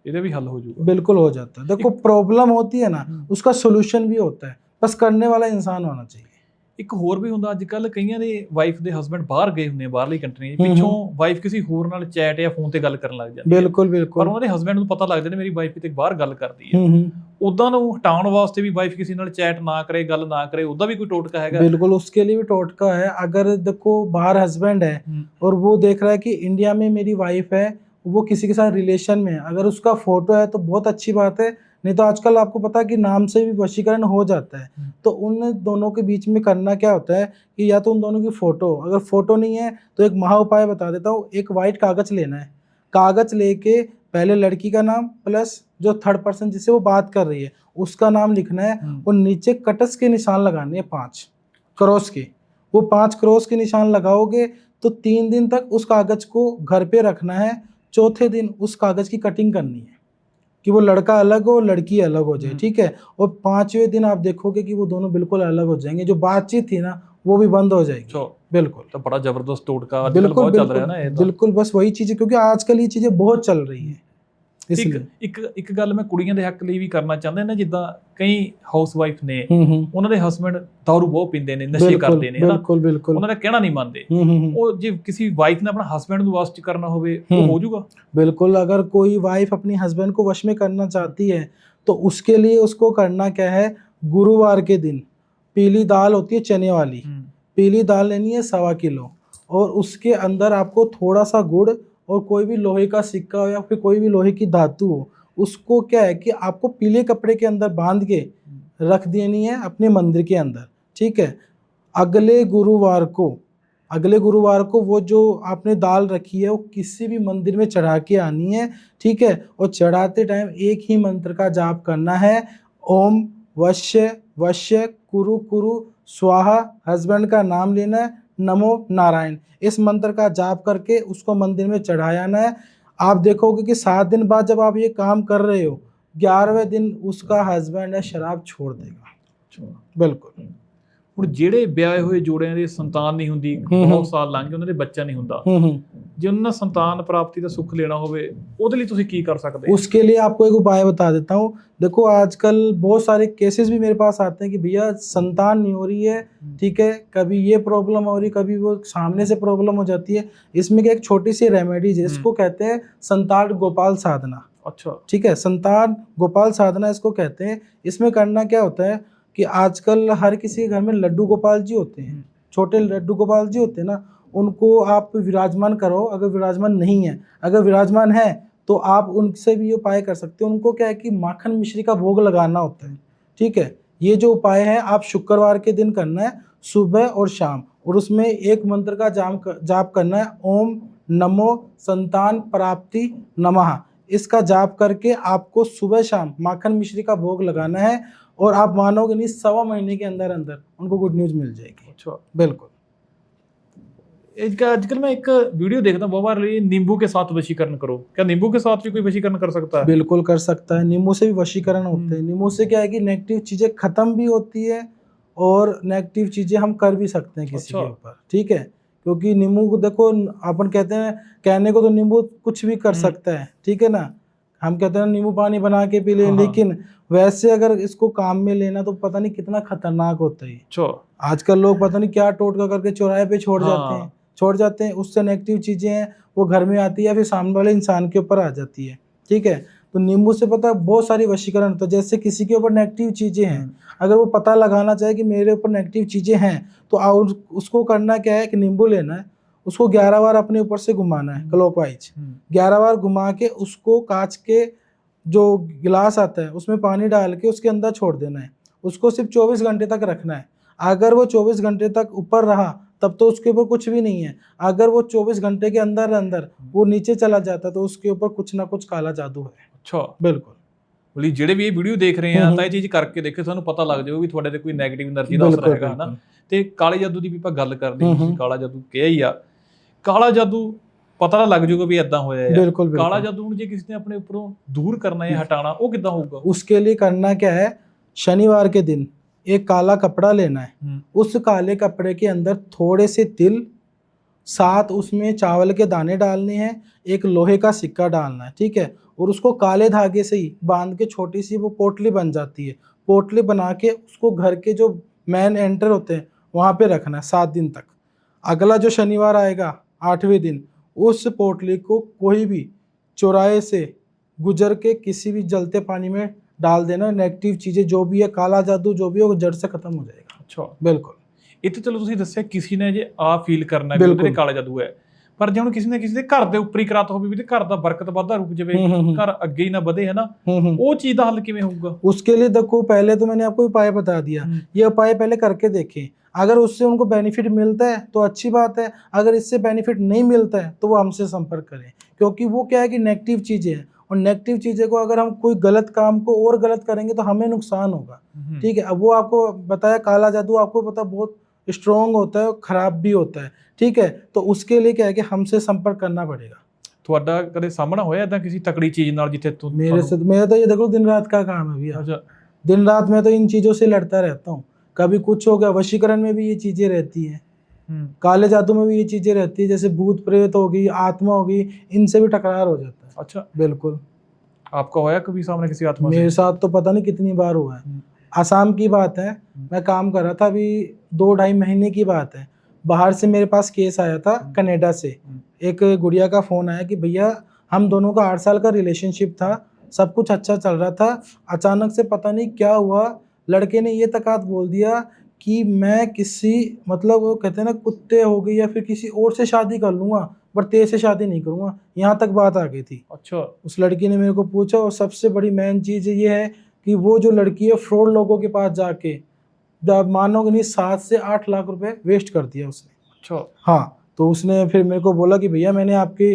ਇਹਦਾ ਵੀ हल हो जाएगा। बिल्कुल हो जाता है। देखो प्रॉब्लम होती है ना, उसका सोल्यूशन भी होता है, बस करने वाला इंसान होना चाहिए। ਇੱਕ ਹੋਰ ਵੀ ਹੁੰਦਾ, ਅੱਜ ਕੱਲ ਕਈਆਂ ਦੇ ਵਾਈਫ ਦੇ ਹਸਬੈਂਡ ਬਾਹਰ ਗਏ ਹੁੰਦੇ ਆ, ਬਾਹਰਲੀ ਕੰਟਰੀ, ਪਿੱਛੋਂ ਵਾਈਫ ਕਿਸੇ ਹੋਰ ਨਾਲ ਚੈਟ ਜਾਂ ਫੋਨ ਤੇ ਗੱਲ ਕਰਨ ਲੱਗ ਜਾਂਦੀ ਹੈ। ਬਿਲਕੁਲ ਪਰ ਬਿਲकुल। ਉਹਨਾਂ ਦੇ ਹਸਬੈਂਡ ਨੂੰ ਪਤਾ ਲੱਗ ਜਾਂਦਾ ਮੇਰੀ ਵਾਈਫ ਕਿਤੇ ਬਾਹਰ ਗੱਲ ਕਰਦੀ ਹੈ। ਉਦਾਂ ਨੂੰ ਹਟਾਉਣ ਵਾਸਤੇ ਵੀ ਵਾਈਫ ਕਿਸੇ ਨਾਲ ਚੈਟ ਨਾ ਕਰੇ, ਗੱਲ ਨਾ ਕਰੇ, ਉਹਦਾ ਵੀ ਕੋਈ ਟੋਟਕਾ ਹੈਗਾ? बिल्कुल, उसके लिए भी टोटका है। अगर देखो बाहर हस्बैंड है और वो देख रहा है कि इंडिया में मेरी वाइफ है, वो किसी के साथ रिलेशन में है, अगर उसका फोटो है तो बहुत अच्छी बात है, नहीं तो आजकल आपको पता है कि नाम से भी वशीकरण हो जाता है। तो उन दोनों के बीच में करना क्या होता है कि या तो उन दोनों की फ़ोटो, अगर फ़ोटो नहीं है तो एक महा उपाय बता देता हूँ। एक वाइट कागज़ लेना है, कागज़ लेके पहले लड़की का नाम प्लस जो थर्ड पर्सन जिससे वो बात कर रही है उसका नाम लिखना है, और नीचे कटस के निशान लगाने हैं 5 क्रॉस के। वो 5 क्रॉस के निशान लगाओगे तो 3 दिन तक उस कागज़ को घर पे रखना है। चौथे दिन उस कागज़ की कटिंग करनी है कि वो लड़का अलग हो लड़की अलग हो जाए। ठीक है, और 5वें दिन आप देखोगे कि वो दोनों बिल्कुल अलग हो जाएंगे, जो बातचीत थी ना वो भी बंद हो जाएगी। बिल्कुल, तो बड़ा जबरदस्त टोटका आजकल बहुत चल रहा है ना ये। बिल्कुल, बस वही चीज़ है, क्योंकि आजकल ये चीज़ें बहुत चल रही है। ਇੱਕ ਗੱਲ ਮੈਂ ਕੁੜੀਆਂ ਦੇ ਹੱਕ ਲਈ ਵੀ ਕਰਨਾ ਚਾਹੁੰਦਾ ਨਾ, ਜਿੱਦਾਂ ਕਈ ਹਾਊਸ ਵਾਈਫ ਨੇ, ਉਹਨਾਂ ਦੇ ਹਸਬੈਂਡ ਦਾਰੂ ਬਹੁਤ ਪੀਂਦੇ ਨੇ, ਨਸ਼ੇ ਕਰਦੇ ਨੇ, ਬਿਲਕੁਲ ਬਿਲकुल, ਉਹਨਾਂ ਦਾ ਕਹਿਣਾ ਨਹੀਂ ਮੰਨਦੇ। ਉਹ ਜੇ ਕਿਸੇ ਵਾਈਫ ਨੇ ਆਪਣਾ ਹਸਬੈਂਡ ਨੂੰ ਵਸ਼ ਕਰਨਾ ਹੋਵੇ ਉਹ ਹੋ ਜਾਊਗਾ? बिल्कुल, अगर कोई वाइफ अपनी हस्बैंड को वश में करना चाहती है तो उसके लिए उसको करना क्या है, गुरुवार के दिन पीली दाल होती है चने वाली, पीली दाल लेनी है 1.25 किलो, और उसके अंदर आपको थोड़ा सा गुड़ और कोई भी लोहे का सिक्का हो या फिर कोई भी लोहे की धातु हो, उसको क्या है कि आपको पीले कपड़े के अंदर बांध के रख देनी है अपने मंदिर के अंदर। ठीक है, अगले गुरुवार को वो जो आपने दाल रखी है वो किसी भी मंदिर में चढ़ा के आनी है। ठीक है, और चढ़ाते टाइम एक ही मंत्र का जाप करना है, ओम वश्य वश्य कुरु कुरु स्वाहा, हस्बैंड का नाम लेना है, नमो नारायण, इस मंत्र का जाप करके उसको मंदिर में चढ़ाया आना है। आप देखोगे कि 7 दिन बाद जब आप ये काम कर रहे हो, 11वें दिन उसका हस्बैंड है शराब छोड़ देगा। बिल्कुल। ਹੁਣ ਜਿਹੜੇ ਵਿਆਹੇ ਹੋਏ ਜੋੜਿਆਂ ਦੀ ਸੰਤਾਨ ਨਹੀਂ ਹੁੰਦੀ, ਬਹੁਤ ਸਾਲ ਲੰਘ ਗਏ, ਉਹਨਾਂ ਦੇ ਬੱਚਾ ਨਹੀਂ ਹੁੰਦਾ, ਜੇ ਉਹਨਾਂ संतान प्राप्ति ਦਾ ਸੁੱਖ ਲੈਣਾ ਹੋਵੇ ਉਹਦੇ ਲਈ ਤੁਸੀਂ ਕੀ कर सकते हो? उसके लिए आपको एक उपाय बता देता हूँ। देखो आजकल बहुत सारे केसेस भी मेरे पास आते हैं कि भैया संतान नहीं हो रही है, ठीक है, कभी ये प्रॉब्लम हो रही, कभी वो सामने से प्रॉब्लम हो जाती है। इसमें क्या एक छोटी सी रेमेडीज है, इसको कहते हैं संतान गोपाल साधना। अच्छा, ठीक है, संतान गोपाल साधना इसको कहते हैं। इसमें करना क्या होता है कि आजकल हर किसी के घर में लड्डू गोपाल जी होते हैं, छोटे लड्डू गोपाल जी होते हैं ना, उनको आप विराजमान करो। अगर विराजमान नहीं है, अगर विराजमान है तो आप उनसे भी ये उपाय कर सकते हो। उनको क्या है कि माखन मिश्री का भोग लगाना होता है। ठीक है, ये जो उपाय है आप शुक्रवार के दिन करना है, सुबह और शाम, और उसमें एक मंत्र का जाप करना है, ओम नमो संतान प्राप्ति नमः। इसका जाप करके आपको सुबह शाम माखन मिश्री का भोग लगाना है, और आप मानोगे नहीं 1.25 महीने के अंदर अंदर उनको गुड न्यूज़ मिल जाएगी। अच्छा, बिल्कुल। आजकल मैं एक वीडियो देखता हूँ बहुत बार, ये नींबू के साथ वशीकरण करो, क्या नींबू के साथ भी कोई वशीकरण कर सकता है? बिल्कुल कर सकता है, नींबू से भी वशीकरण होते हैं। नींबू से क्या है कि नेगेटिव चीजें खत्म भी होती है और नेगेटिव चीजें हम कर भी सकते हैं किसी के ऊपर, ठीक है। क्योंकि नींबू को देखो, अपन कहते हैं, कहने को तो नींबू कुछ भी कर सकता है, ठीक है ना। हम कहते हैं नींबू पानी बना के पी ले, लेकिन वैसे अगर इसको काम में लेना तो पता नहीं कितना खतरनाक होता है। आजकल लोग पता नहीं क्या टोटका करके चौराहे पे छोड़ जाते हैं, उससे नेगेटिव चीजें हैं वो घर में आती है, फिर सामने वाले इंसान के ऊपर आ जाती है, ठीक है। तो नींबू से पता है बहुत सारी वशीकरण होता है। जैसे किसी के ऊपर नेगेटिव चीजें हैं, अगर वो पता लगाना चाहे कि मेरे ऊपर नेगेटिव चीजें हैं, तो उसको करना क्या है कि नींबू लेना है, उसको 11 बार अपने ऊपर से घुमाना है क्लॉकवाइज, 11 बार घुमा के उसको कांच के जो गिलास आता है उसमें पानी डाल के उसके अंदर छोड़ देना है। उसको सिर्फ 24 घंटे तक रखना है। अगर वो 24 घंटे तक ऊपर रहा तब तो उसके ऊपर कुछ भी नहीं है। अगर वो 24 घंटे के अंदर अंदर वो नीचे चला जाता तो उसके ऊपर कुछ ना कुछ काला जादू है। अच्छा, बिल्कुल। ਬੋਲੀ ਜਿਹੜੇ ਵੀ ਇਹ ਵੀਡੀਓ ਦੇਖ ਰਹੇ ਆ ਤਾਂ ਇਹ ਚੀਜ਼ ਕਰਕੇ ਦੇਖੋ, ਤੁਹਾਨੂੰ ਪਤਾ ਲੱਗ ਜਾਊਗਾ ਵੀ ਤੁਹਾਡੇ ਤੇ ਕੋਈ ਨੈਗੇਟਿਵ એનર્ਜੀ ਦਾ ਅਸਰ ਹੈਗਾ ਹਨਾ। ਤੇ ਕਾਲੇ ਜਾਦੂ ਦੀ ਵੀ ਆਪਾਂ ਗੱਲ ਕਰਦੇ ਹਾਂ, ਤੁਸੀਂ ਕਾਲਾ ਜਾਦੂ ਕਿਹਾ ਹੀ ਆ। ਕਾਲਾ ਜਾਦੂ ਪਤਾ ਲੱਗ ਜਾਊਗਾ ਵੀ ਇਦਾਂ ਹੋਇਆ ਹੈ। ਕਾਲਾ ਜਾਦੂ ਨੂੰ ਜੇ ਕਿਸੇ ਨੇ ਆਪਣੇ ਉੱਪਰੋਂ दूर करना है, हटाना, वो कितना होगा? उसके लिए करना क्या है, शनिवार के दिन एक काला कपड़ा लेना है, उस काले कपड़े के अंदर थोड़े से तिल, साथ उसमें चावल के दाने डालने हैं, एक लोहे का सिक्का डालना है, ठीक है। और उसको काले धागे से ही बांध के छोटी सी वो पोटली बन जाती है, पोटली बना के उसको घर के जो मेन एंटर होते हैं वहाँ पे रखना है 7 दिन तक। अगला जो शनिवार आएगा 8वें दिन, उस पोटली को कोई भी चौराहे से गुजर के किसी भी जलते पानी में डाल देना। नेगेटिव चीज़ें जो भी है, काला जादू जो भी है, वो जड़ से खत्म हो जाएगा। अच्छा, बिल्कुल। ਇਹ ਤਾਂ ਚਲੋ ਤੁਸੀਂ ਦੱਸਿਆ ਕਿਸੇ ਨੇ ਜੇ ਆ ਫੀਲ ਕਰਨਾ ਵੀ ਉਹਦੇ ਕਾਲਾ ਜਾਦੂ ਹੈ, ਪਰ ਜੇ ਹੁਣ ਕਿਸੇ ਨੇ ਕਿਸੇ ਦੇ ਘਰ ਦੇ ਉੱਪਰ ਹੀ ਕਰਾਤਾ ਹੋਵੇ ਵੀ ਤੇ ਘਰ ਦਾ ਬਰਕਤ ਵਾਧਾ ਰੁਕ ਜਾਵੇ, ਘਰ ਅੱਗੇ ਹੀ ਨਾ ਵਧੇ, है ना, ਉਹ ਚੀਜ਼ ਦਾ ਹੱਲ ਕਿਵੇਂ ਹੋਊਗਾ? उसके लिए देखो, पहले तो मैंने आपको उपाय बता दिया, ये उपाय पहले करके देखें। अगर उससे उनको बेनिफिट मिलता है तो अच्छी बात है, अगर इससे बेनिफिट नहीं मिलता है तो वो हमसे संपर्क करें। क्योंकि वो क्या है कि नेगेटिव चीज़ें हैं, और नेगेटिव चीज़ें को अगर हम कोई गलत काम को और गलत करेंगे तो हमें नुकसान होगा, ठीक है। अब वो आपको बताया काला जादू, आपको पता बहुत स्ट्रॉन्ग होता है, खराब भी होता है, ठीक है। तो उसके लिए क्या है कि हमसे संपर्क करना पड़ेगा। ਤੁਹਾਡਾ ਕਦੇ ਸਾਹਮਣਾ ਹੋਇਆ ਇਦਾਂ ਕਿਸੇ ਤਕੜੀ ਚੀਜ਼ ਨਾਲ ਜਿੱਥੇ मेरा तो ये देखो दिन रात का काम है भैया। अच्छा, दिन रात मैं तो इन चीज़ों से लड़ता रहता हूँ। कभी कुछ हो गया, वशीकरण में भी ये चीज़ें रहती हैं, काले जादू में भी ये चीज़ें रहती है, जैसे भूत प्रेत होगी, आत्मा होगी, इनसे भी टकरार हो जाता है। अच्छा, बिल्कुल। आपका होया कभी सामने किसी आत्मा से? मेरे साथ तो पता नहीं कितनी बार हुआ है। आसाम की बात है, मैं काम कर रहा था, अभी 2-2.5 महीने की बात है। बाहर से मेरे पास केस आया था कनाडा से। एक गुड़िया का फ़ोन आया कि भैया हम दोनों का 8 साल का रिलेशनशिप था, सब कुछ अच्छा चल रहा था, अचानक से पता नहीं क्या हुआ, लड़के ने ये तकात बोल दिया कि मैं किसी, मतलब वो कहते हैं ना, कुत्ते हो गई या फिर किसी और से शादी कर लूँगा, पर तेरे से शादी नहीं करूँगा, यहाँ तक बात आ गई थी। अच्छा, उस लड़की ने मेरे को पूछा, और सबसे बड़ी मेन चीज़ ये है कि वो जो लड़की है फ्रॉड लोगों के पास जाके, मानोगे नहीं, 7 से 8 लाख रुपए वेस्ट कर दिया उसने। अच्छा, हाँ, तो उसने फिर मेरे को बोला कि भैया मैंने आपकी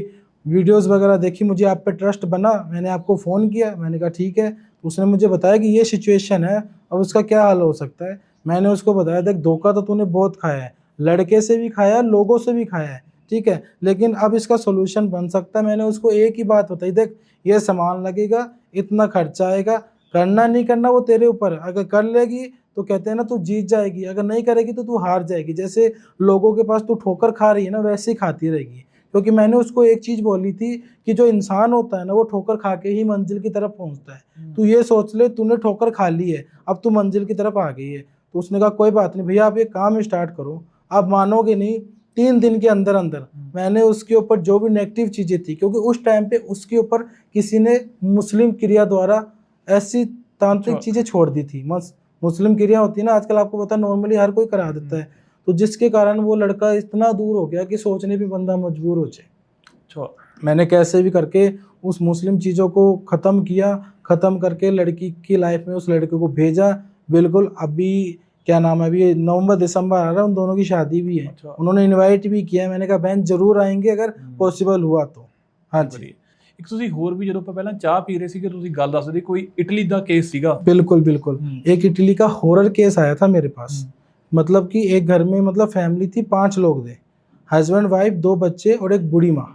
वीडियोस वगैरह देखी, मुझे आप पे ट्रस्ट बना, मैंने आपको फ़ोन किया। मैंने कहा ठीक है। तो उसने मुझे बताया कि ये सिचुएशन है, अब उसका क्या हल हो सकता है। मैंने उसको बताया, देख धोखा तो तूने बहुत खाया है, लड़के से भी खाया, लोगों से भी खाया है, ठीक है, लेकिन अब इसका सोल्यूशन बन सकता है। मैंने उसको एक ही बात बताई, देख ये सामान लगेगा, इतना खर्चा आएगा, करना नहीं करना वो तेरे ऊपर है। अगर कर लेगी तो कहते हैं ना, तू जीत जाएगी, अगर नहीं करेगी तो तू हार जाएगी। जैसे लोगों के पास तू ठोकर खा रही है ना, वैसे ही खाती रहेगी। क्योंकि मैंने उसको एक चीज़ बोली थी कि जो इंसान होता है ना, वो ठोकर खा के ही मंजिल की तरफ पहुंचता है। तू ये सोच ले, तूने ठोकर खा ली है, अब तू मंजिल की तरफ आ गई है। तो उसने कहा कोई बात नहीं भैया, आप ये काम स्टार्ट करो। आप मानोगे नहीं, 3 दिन के अंदर अंदर मैंने उसके ऊपर जो भी नेगेटिव चीज़ें थी, क्योंकि उस टाइम पे उसके ऊपर किसी ने मुस्लिम क्रिया द्वारा ऐसी तांत्रिक चीज़ें छोड़ दी थी। मुस्लिम क्रिया होती है ना, आजकल आपको पता, नॉर्मली हर कोई करा देता है। तो जिसके कारण वो लड़का इतना दूर हो गया कि सोचने पे बंदा मजबूर हो जाए। अच्छा, मैंने कैसे भी करके उस मुस्लिम चीज़ों को ख़त्म किया, ख़त्म करके लड़की की लाइफ में उस लड़के को भेजा। बिल्कुल, अभी क्या नाम है, अभी नवंबर दिसंबर आ रहा है, उन दोनों की शादी भी है। अच्छा, उन्होंने इनवाइट भी किया है। मैंने कहा बहन ज़रूर आएंगे अगर पॉसिबल हुआ तो। हाँ जी। ਇੱਕ ਤੁਸੀਂ ਹੋਰ ਵੀ ਜਦੋਂ ਆਪਾਂ ਪਹਿਲਾਂ ਚਾਹ ਪੀ ਰਹੇ ਸੀਗੇ, ਤੁਸੀਂ ਗੱਲ ਦੱਸਦੇ ਸੀ ਕੋਈ ਇਟਲੀ ਦਾ ਕੇਸ ਸੀਗਾ। बिल्कुल बिल्कुल, एक इटली का हॉरर केस आया था मेरे पास। मतलब कि एक घर में, मतलब फैमिली थी, 5 लोग थे। हस्बैंड वाइफ, 2 बच्चे और एक बूढ़ी माँ,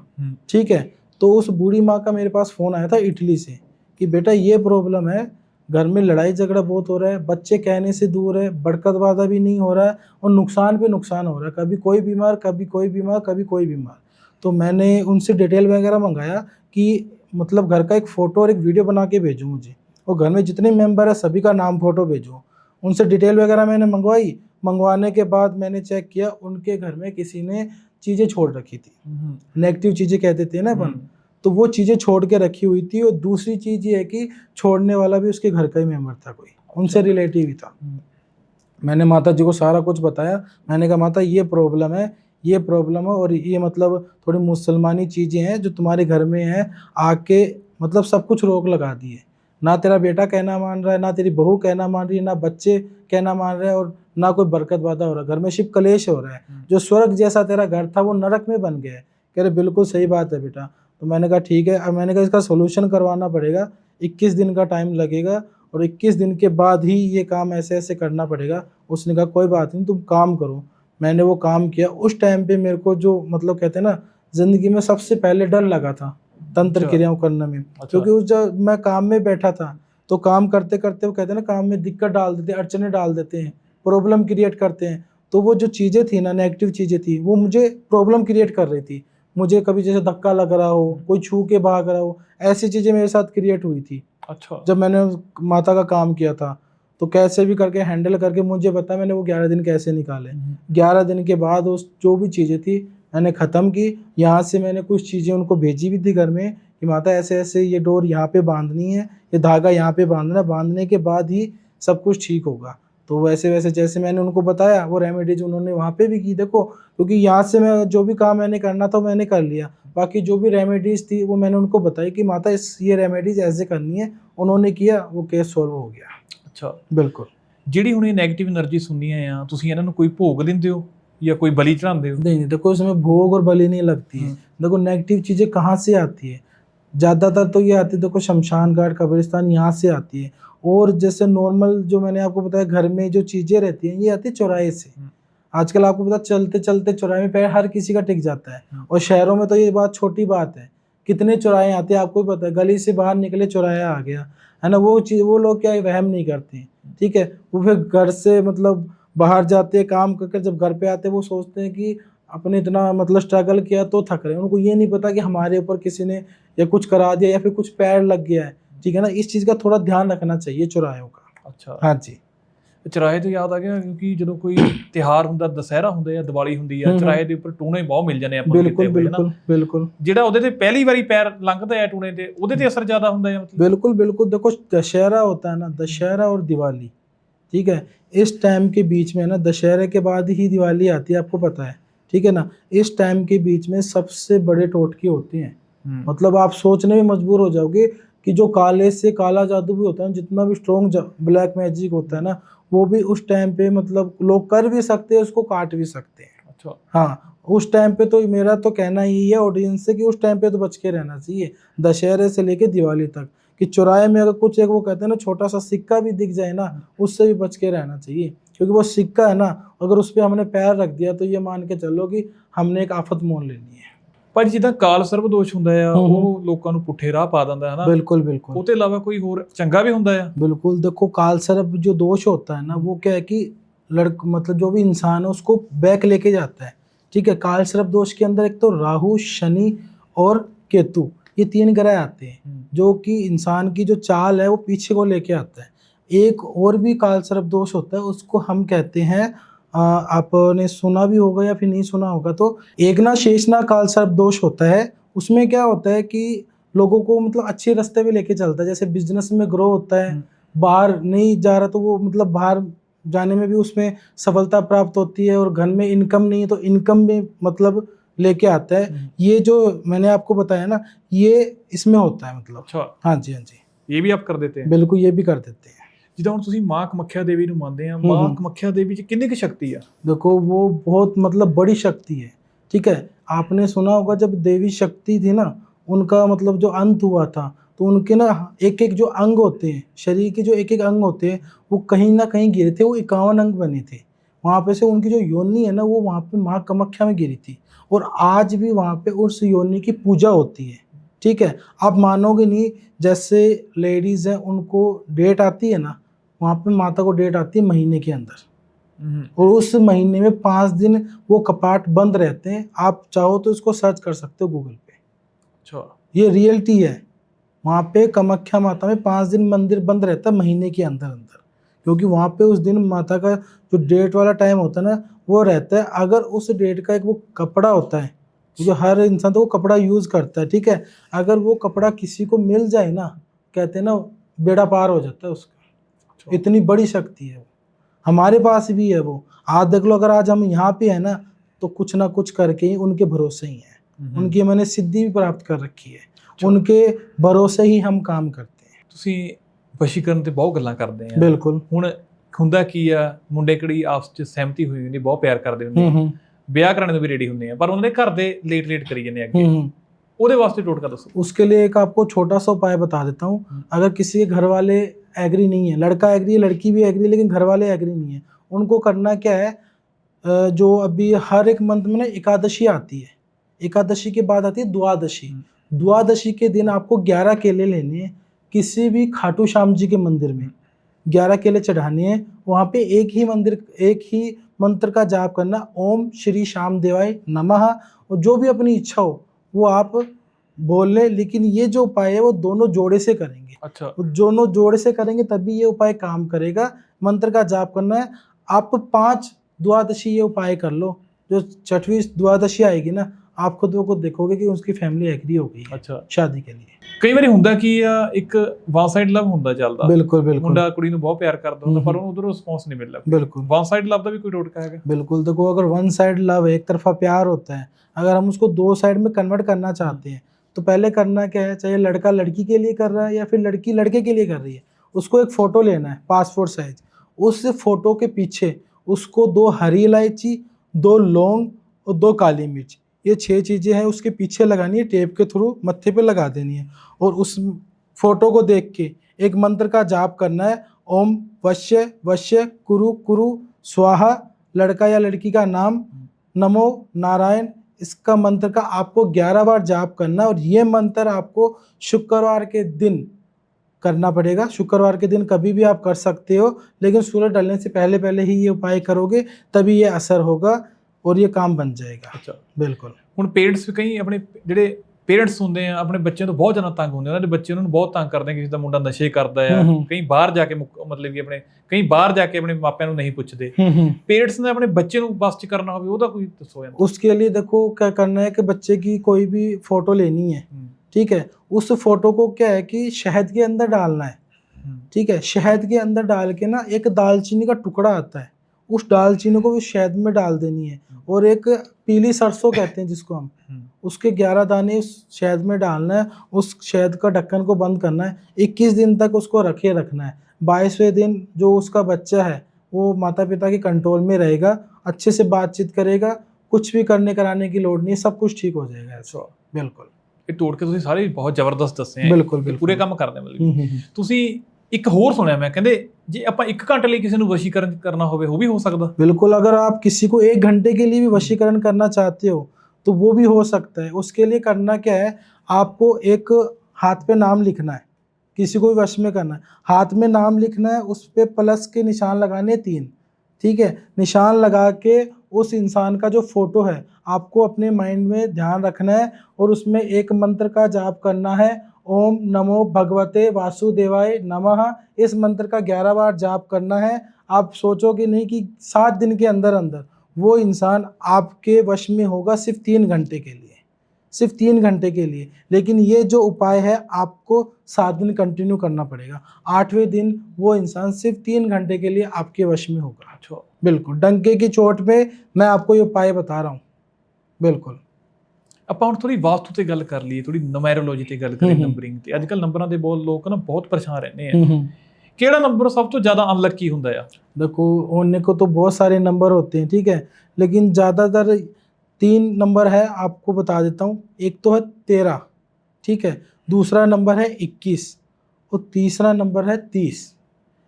ठीक है। तो उस बूढ़ी माँ का मेरे पास फ़ोन आया था इटली से कि बेटा ये प्रॉब्लम है, घर में लड़ाई झगड़ा बहुत हो रहा है, बच्चे कहने से दूर है, बरकत वादा भी नहीं हो रहा है और नुकसान पे नुकसान हो रहा है, कभी कोई बीमार, कभी कोई बीमार, कभी कोई बीमार। तो मैंने उनसे डिटेल वगैरह मंगाया कि मतलब घर का एक फ़ोटो और एक वीडियो बना के भेजो मुझे, और घर में जितने मेंबर है सभी का नाम फ़ोटो भेजो। उनसे डिटेल वगैरह मैंने मंगवाई। मंगवाने के बाद मैंने चेक किया, उनके घर में किसी ने चीज़ें छोड़ रखी थी, नेगेटिव चीज़ें कह देते हैं ना अपन, तो वो चीज़ें छोड़ के रखी हुई थी। और दूसरी चीज़ ये है कि छोड़ने वाला भी उसके घर का ही मेंबर था, कोई उनसे रिलेटिव ही था। मैंने माता जी को सारा कुछ बताया। मैंने कहा माता ये प्रॉब्लम है, ये प्रॉब्लम है, और ये मतलब थोड़ी मुसलमानी चीज़ें हैं जो तुम्हारे घर में हैं, आके मतलब सब कुछ रोक लगा दी है। ना तेरा बेटा कहना मान रहा है, ना तेरी बहू कहना मान रही है, ना बच्चे कहना मान रहे हैं, और ना कोई बरकत वादा हो रहा है। घर में सिर्फ कलेश हो रहा है। जो स्वर्ग जैसा तेरा घर था वो नरक में बन गया है। कह रहे बिल्कुल सही बात है बेटा। तो मैंने कहा ठीक है। अब मैंने कहा इसका सोल्यूशन करवाना पड़ेगा, 21 दिन का टाइम लगेगा, और 21 दिन के बाद ही ये काम ऐसे ऐसे करना पड़ेगा। उसने कहा कोई बात नहीं, तुम काम करो। मैंने वो काम किया। उस टाइम पे मेरे को जो मतलब कहते हैं ना, ज़िंदगी में सबसे पहले डर लगा था तंत्र क्रियाओं करने में, क्योंकि उस जब मैं काम में बैठा था तो काम करते करते वो कहते हैं ना, काम में दिक्कत डाल देते हैं, अड़चने डाल देते हैं, प्रॉब्लम क्रिएट करते हैं। तो वो जो चीज़ें थी ना, नेगेटिव चीज़ें थी, वो मुझे प्रॉब्लम क्रिएट कर रही थी। मुझे कभी जैसे धक्का लग रहा हो, कोई छू के भाग रहा हो, ऐसी चीज़ें मेरे साथ क्रिएट हुई थी। अच्छा। जब मैंने माता का काम किया था तो कैसे भी करके हैंडल करके, मुझे पता मैंने वो 11 दिन कैसे निकाले। 11 दिन के बाद उस जो भी चीज़ें थी मैंने ख़त्म की। यहाँ से मैंने कुछ चीज़ें उनको भेजी भी थी घर में कि माता ऐसे ऐसे ये डोर यहाँ पे बांधनी है, ये धागा यहाँ पे बांधना है, बांधने के बाद ही सब कुछ ठीक होगा। तो वैसे वैसे जैसे मैंने उनको बताया, वो रेमेडीज उन्होंने वहाँ पे भी की। देखो, क्योंकि यहाँ से मैं जो भी काम मैंने करना था मैंने कर लिया, बाकी जो भी रेमेडीज़ थी वो मैंने उनको बताई कि माता इस ये रेमेडीज़ ऐसे करनी है। उन्होंने किया, वो केस सॉल्व हो गया। ਅੱਛਾ, बिल्कुल। ਜਿਹੜੀ ਹੁਣ ਇਹ ਨੈਗੇਟਿਵ એનર્ਜੀ ਸੁਣਨੀਆਂ ਆ, ਤੁਸੀਂ ਇਹਨਾਂ ਨੂੰ ਕੋਈ ਭੋਗ ਦਿੰਦੇ ਹੋ ਜਾਂ ਕੋਈ ਬਲੀ ਚੜਾਉਂਦੇ ਹੋ? नहीं नहीं, देखो इसमें भोग और बलि नहीं लगती है। देखो नेगेटिव चीज़ें कहाँ से आती है, ज़्यादातर तो ये आती है देखो शमशान घाट, कब्रिस्तान, यहाँ से आती है। और जैसे नॉर्मल जो मैंने आपको बताया घर में जो चीज़ें रहती हैं, ये आती है चौराहे से। आजकल आपको पता, चलते चलते चौराहे में पैर हर किसी का टिक जाता है। और शहरों में तो ये बात छोटी बात है, कितने चौराहे आते हैं आपको भी पता है। गली से बाहर निकले चौराहा आ गया, है ना। वो चीज़ वो लोग क्या है, वहम नहीं करते हैं, ठीक है। वो फिर घर से मतलब बाहर जाते हैं काम करके, जब घर पे आते हैं वो सोचते हैं कि अपने इतना मतलब स्ट्रगल किया तो थक रहे हैं। उनको ये नहीं पता कि हमारे ऊपर किसी ने या कुछ करा दिया या फिर कुछ पैर लग गया है, ठीक है ना। इस चीज़ का थोड़ा ध्यान रखना चाहिए चौराहों का। ਅੱਛਾ। हाँ जी। ਚੁਰਾਹੇ ਤੋਂ ਯਾਦ ਆ ਗਿਆ, ਕਿਉਂਕਿ ਜਦੋਂ ਕੋਈ ਤਿਉਹਾਰ ਹੁੰਦਾ, ਦੁਸਹਿਰਾ ਹੁੰਦਾ ਜਾਂ ਦੀਵਾਲੀ ਹੁੰਦੀ ਆ, ਚੁਰਾਹੇ ਦੇ ਉੱਪਰ ਟੂਣੇ ਬਹੁਤ ਮਿਲ ਜਾਂਦੇ ਆਪਾਂ ਨੂੰ बिल्कुल ਕੀਤੇ ਹੋਏ, बिल्कुल बिल्कुल ਜਿਹੜਾ ਉਹਦੇ ਤੇ ਪਹਿਲੀ ਵਾਰੀ ਪੈਰ ਲੰਘਦਾ ਹੈ ਟੂਣੇ ਤੇ, ਉਹਦੇ ਤੇ ਅਸਰ ਜ਼ਿਆਦਾ ਹੁੰਦਾ ਹੈ ਮਤਲਬ? बिल्कुल बिल्कुल। देखो दशहरा होता है ना, दशहरा और दिवाली, ठीक है। इस टाइम के बीच में ना, दशहरे के बाद ही दिवाली आती है, आपको पता है, ठीक है ना। इस टाइम के बीच में सबसे बड़े टोटके होते हैं। मतलब आप सोचने में मजबूर हो जाओगे कि जो काले से काला जादू भी होता है, जितना भी स्ट्रॉन्ग ब्लैक मैजिक होता है ना, वो भी उस टाइम पे मतलब लोग कर भी सकते हैं, उसको काट भी सकते हैं। अच्छा। हाँ, उस टाइम पे तो मेरा तो कहना ही है ऑडियंस से कि उस टाइम पे तो बच के रहना चाहिए, दशहरे से लेके दिवाली तक। कि चौराहे में अगर कुछ एक वो कहते हैं ना, छोटा सा सिक्का भी दिख जाए ना, उससे भी बच के रहना चाहिए। क्योंकि वो सिक्का है ना, अगर उस पर हमने पैर रख दिया तो ये मान के चलो कि हमने एक आफत मोल लेनी है। ਪਰ ਜਿੱਦਾਂ ਕਾਲ ਸਰਬ ਦੋਸ਼ ਹੁੰਦਾ ਆ, ਉਹ ਲੋਕਾਂ ਨੂੰ ਪੁੱਠੇ ਰਾਹ ਪਾ ਦਿੰਦਾ ਹੈ ਨਾ। बिल्कुल बिल्कुल। ਉਹ ਤੋਂ ਇਲਾਵਾ ਕੋਈ ਹੋਰ ਚੰਗਾ ਵੀ ਹੁੰਦਾ ਆ? बिल्कुल। देखो काल सर्प जो दोष होता है ना, वो क्या है कि मतलब जो भी इंसान है उसको बैक लेके जाता है, ठीक है। काल सर्प दोष के अंदर एक तो राहु, शनि और केतु, ये 3 ग्रह आते हैं जो कि इंसान की जो चाल है वो पीछे को लेके आता है। एक और भी काल सर्प दोष होता है, उसको हम कहते हैं, आपने सुना भी होगा या फिर नहीं सुना होगा, तो एकना शेषना काल सर्प दोष होता है। उसमें क्या होता है कि लोगों को मतलब अच्छे रास्ते पे लेके चलता है। जैसे बिजनेस में ग्रो होता है, बाहर नहीं जा रहा तो वो मतलब बाहर जाने में भी उसमें सफलता प्राप्त होती है, और घर में इनकम नहीं है तो इनकम में मतलब लेके आता है। ये जो मैंने आपको बताया ना, ये इसमें होता है मतलब। अच्छा। हाँ जी, हाँ जी, ਇਹ ਵੀ ਆਪ ਕਰ ਦਿੱਤੇ ਹੈ? बिल्कुल, ये भी कर देते हैं। ਜਿੱਦਾਂ ਹੁਣ ਤੁਸੀਂ ਮਾਂ ਕਮੱਖਿਆ ਦੇਵੀ ਨੂੰ ਮੰਨਦੇ ਆ, ਮਾਂ ਕਮੱਖਿਆ ਦੇਵੀ 'ਚ ਕਿੰਨੀ ਕੁ ਸ਼ਕਤੀ ਆ? देखो वो बहुत मतलब बड़ी शक्ति है, ठीक है। आपने सुना होगा जब देवी शक्ति थी ना, उनका मतलब जो अंत हुआ था, तो उनके ना एक एक जो अंग होते हैं, शरीर के जो एक एक अंग होते हैं, वो कहीं ना कहीं गिरे थे। वो 51 अंग बने थे। वहाँ पे से उनकी जो योनि है ना वो वहाँ पे माँ कामाख्या में गिरी थी, और आज भी वहाँ पे उस योनि की पूजा होती है। ठीक है, आप मानोगे नहीं, जैसे लेडीज़ हैं उनको डेट आती है ना, वहाँ पे माता को डेट आती है महीने के अंदर, और उस महीने में 5 दिन वो कपाट बंद रहते हैं। आप चाहो तो इसको सर्च कर सकते हो गूगल पे। अच्छा, ये रियलिटी है। वहाँ पे कामाख्या माता में 5 दिन मंदिर बंद रहता है महीने के अंदर अंदर, क्योंकि वहाँ पे उस दिन माता का जो डेट वाला टाइम होता है ना वो रहता है। अगर उस डेट का एक वो कपड़ा होता है, जो हर इंसान तो वो कपड़ा यूज़ करता है, ठीक है, अगर वो कपड़ा किसी को मिल जाए ना, कहते हैं ना बेड़ा पार हो जाता है उसका। इतनी बड़ी शक्ति है वो, हमारे पास भी है वो। आज देख लो, अगर आज हम यहाँ पे है ना तो कुछ ना कुछ करके ही उनके भरोसे ही है। उनकी मैंने सिद्धि भी प्राप्त कर रखी है, उनके भरोसे ही हम काम करते हैं। ਤੁਸੀਂ ਵਸ਼ੀਕਰਨ ਤੇ ਬਹੁਤ ਗੱਲਾਂ ਕਰਦੇ ਆ। ਬਿਲਕੁਲ। ਹੁਣ ਹੁੰਦਾ ਕੀ ਆ, ਮੁੰਡੇ ਕੁੜੀ ਆਪਸ ਚ ਸਹਿਮਤੀ ਹੋਈ ਹੁੰਦੀ, ਬਹੁਤ ਪਿਆਰ ਕਰਦੇ ਹੁੰਦੇ ਆ, ਵਿਆਹ ਕਰਾਣੇ ਨੂੰ ਵੀ ਰੈਡੀ ਹੁੰਦੇ ਆ, ਪਰ ਉਹਨਾਂ ਦੇ ਘਰ ਦੇ ਲੇਟ ਕਰੀ ਜਾਂਦੇ ਅੱਗੇ। ਉਹਦੇ ਵਾਸਤੇ ਟੋਟਕਾ ਦੱਸੋ। उसके लिए एक आपको छोटा सा उपाय बता देता हूँ। अगर किसी के घर वाले एग्री नहीं है, लड़का एग्री है, लड़की भी एग्री, लेकिन घर वाले एग्री नहीं है, उनको करना क्या है, जो अभी हर एक मंथ में ना एकादशी आती है, एकादशी के बाद आती है द्वादशी। द्वादशी के दिन आपको 11 केले लेने हैं, किसी भी खाटू श्याम जी के मंदिर में 11 केले चढ़ाने हैं। वहाँ पे एक ही मंत्र का जाप करना, ओम श्री श्याम देवाय नमः, और जो भी अपनी इच्छा हो वो आप बोल लें। लेकिन ये जो उपाय है वो दोनों जोड़े से करेंगे। अच्छा, वो दोनों जोड़े से करेंगे तभी ये उपाय काम करेगा। मंत्र का जाप करना है। आप 5 द्वादशी ये उपाय कर लो, जो 6वीं द्वादशी आएगी ना, आप खुद ब खुद देखोगे कि उसकी फैमिली एग्री हो गई है अच्छा। शादी के लिए। ਕਈ ਵਾਰੀ ਹੁੰਦਾ ਕੀ ਆ, ਇੱਕ ਵਨ ਸਾਈਡ ਲਵ ਹੁੰਦਾ ਚੱਲਦਾ। बिल्कुल बिल्कुल ਮੁੰਡਾ ਕੁੜੀ ਨੂੰ ਬਹੁਤ ਪਿਆਰ ਕਰਦਾ ਹੁੰਦਾ, ਪਰ ਉਹਨੂੰ ਉਧਰੋਂ ਰਿਸਪੌਂਸ ਨਹੀਂ ਮਿਲਦਾ। बिल्कुल ਵਨ ਸਾਈਡ ਲਵ ਦਾ ਵੀ ਕੋਈ ਟੋਟਕਾ ਹੈਗਾ? बिल्कुल। देखो, अगर वन साइड लव है, एक तरफा प्यार होता है, अगर हम उसको 2 साइड में कन्वर्ट करना चाहते हैं तो पहले करना क्या है, चाहे लड़का लड़की के लिए कर रहा है या फिर लड़की लड़के के लिए कर रही है, उसको एक फ़ोटो लेना है पासपोर्ट साइज। उस फ़ोटो के पीछे उसको 2 हरी इलायची, 2 लौंग और 2 काली मिर्च, ये 6 चीज़ें हैं उसके पीछे लगानी है, टेप के थ्रू मत्थे पे लगा देनी है, और उस फोटो को देख के एक मंत्र का जाप करना है, ओम वश्य वश्य कुरु कुरु स्वाहा, लड़का या लड़की का नाम, नमो नारायण, इसका मंत्र का आपको 11 बार जाप करना है। और ये मंत्र आपको शुक्रवार के दिन करना पड़ेगा। शुक्रवार के दिन कभी भी आप कर सकते हो, लेकिन सूरज ढलने से पहले पहले ही ये उपाय करोगे तभी ये असर होगा और ये काम बन जाएगा। अच्छा, बिल्कुल। ਹੁਣ ਪੇਰੈਂਟਸ ਵੀ ਕਈ ਆਪਣੇ ਜਿਹੜੇ ਪੇਰੈਂਟਸ ਹੁੰਦੇ ਆ ਆਪਣੇ ਬੱਚਿਆਂ ਤੋਂ ਬਹੁਤ ਜ਼ਿਆਦਾ ਤੰਗ ਹੁੰਦੇ ਆ, ਉਹਨਾਂ ਦੇ ਬੱਚੇ ਉਹਨਾਂ ਨੂੰ ਬਹੁਤ ਤੰਗ ਕਰਦੇ ਆ, ਕਿਸੇ ਦਾ ਮੁੰਡਾ ਨਸ਼ੇ ਕਰਦਾ ਆ, ਕਈ ਬਾਹਰ ਜਾ ਕੇ ਮਤਲਬ ਕਿ ਕਈ ਬਾਹਰ ਜਾ ਕੇ ਆਪਣੇ ਮਾਪਿਆਂ ਨੂੰ ਨਹੀਂ ਪੁੱਛਦੇ। पेरेंट्स ने अपने बच्चे ਨੂੰ बस ਚ ਕਰਨਾ ਹੋਵੇ ਉਹਦਾ ਕੋਈ ਦੱਸो यार। उसके लिए देखो क्या करना है कि बच्चे की कोई भी फोटो लेनी है, ठीक है, उस फोटो को क्या है कि शहद के अंदर डालना है, ठीक है, शहद के अंदर डाल के ना एक दालचीनी का टुकड़ा आता है, उस दालचीनी को भी शहद में डाल देनी है, और एक पीली सरसों कहते हैं जिसको हम, उसके 11 दाने उस शहद में डालना है, उस शहद का ढक्कन को बंद करना है, 21 दिन तक उसको रखना है। 22वें दिन जो उसका बच्चा है वो माता पिता के कंट्रोल में रहेगा, अच्छे से बातचीत करेगा, कुछ भी करने कराने की लोड़ नहीं है, सब कुछ ठीक हो जाएगा। ऐसा बिल्कुल। ਇਹ ਤੋੜ ਕੇ ਤੁਸੀਂ ਸਾਰੇ ਬਹੁਤ ਜ਼ਬਰਦਸਤ ਦੱਸੇ ਆ। ਬਿਲਕੁਲ ਬਿਲਕੁਲ ਪੂਰੇ ਕੰਮ ਕਰਦੇ ਮਤਲਬ ਤੁਸੀਂ ਇੱਕ ਹੋਰ ਸੁਣਿਆ ਮੈਂ, ਕਹਿੰਦੇ ਜੇ ਆਪਾਂ 1 ਘੰਟੇ ਲਈ ਕਿਸੇ ਨੂੰ ਵਸ਼ੀਕਰਨ ਕਰਨਾ ਹੋਵੇ ਉਹ ਵੀ ਹੋ ਸਕਦਾ? बिल्कुल, अगर आप किसी को 1 घंटे के लिए भी वशीकरण करना चाहते हो तो वो भी हो सकता है। उसके लिए करना क्या है, आपको एक हाथ पे नाम लिखना है, किसी को भी वश में करना है, हाथ में नाम लिखना है, उस पे प्लस के निशान लगाने 3, ठीक है, निशान लगा के उस इंसान का जो फोटो है आपको अपने माइंड में ध्यान रखना है, और उसमें एक मंत्र का जाप करना है, ओम नमो भगवते वासुदेवाय नमः। इस मंत्र का 11 बार जाप करना है। आप सोचोगे नहीं कि 7 दिन के अंदर अंदर वो इंसान आपके वश में होगा, सिर्फ 3 घंटे के लिए, सिर्फ 3 घंटे के लिए। लेकिन ये जो उपाय है आपको 7 दिन कंटिन्यू करना पड़ेगा। 8वें दिन वो इंसान सिर्फ 3 घंटे के लिए आपके वश में होगा। अच्छा, बिल्कुल, डंके की चोट पे मैं आपको ये उपाय बता रहा हूँ। बिल्कुल। ਆਪਾਂ ਹੁਣ ਥੋੜੀ ਵਾਸਤੂ ਤੇ ਗੱਲ ਕਰ ਲਈਏ, ਥੋੜੀ ਨੁਮੈਰੋਲੋਜੀ ਤੇ ਗੱਲ ਕਰੀਏ, ਨੰਬਰਿੰਗ ਤੇ। ਅੱਜ ਕੱਲ ਨੰਬਰਾਂ ਦੇ ਬਹੁਤ ਲੋਕ ਨਾ ਬਹੁਤ ਪਰੇਸ਼ਾਨ ਰਹਿੰਦੇ ਆ। ਕਿਹੜਾ ਨੰਬਰ ਸਭ ਤੋਂ ਜ਼ਿਆਦਾ ਅਨਲੱਕੀ ਹੁੰਦਾ ਆ? देखो, होने को तो बहुत सारे नंबर होते हैं, ठीक है, लेकिन ज़्यादातर 3 नंबर है, आपको बता देता हूँ। एक तो है 13, ठीक है, दूसरा नंबर है 21 और तीसरा नंबर है 30।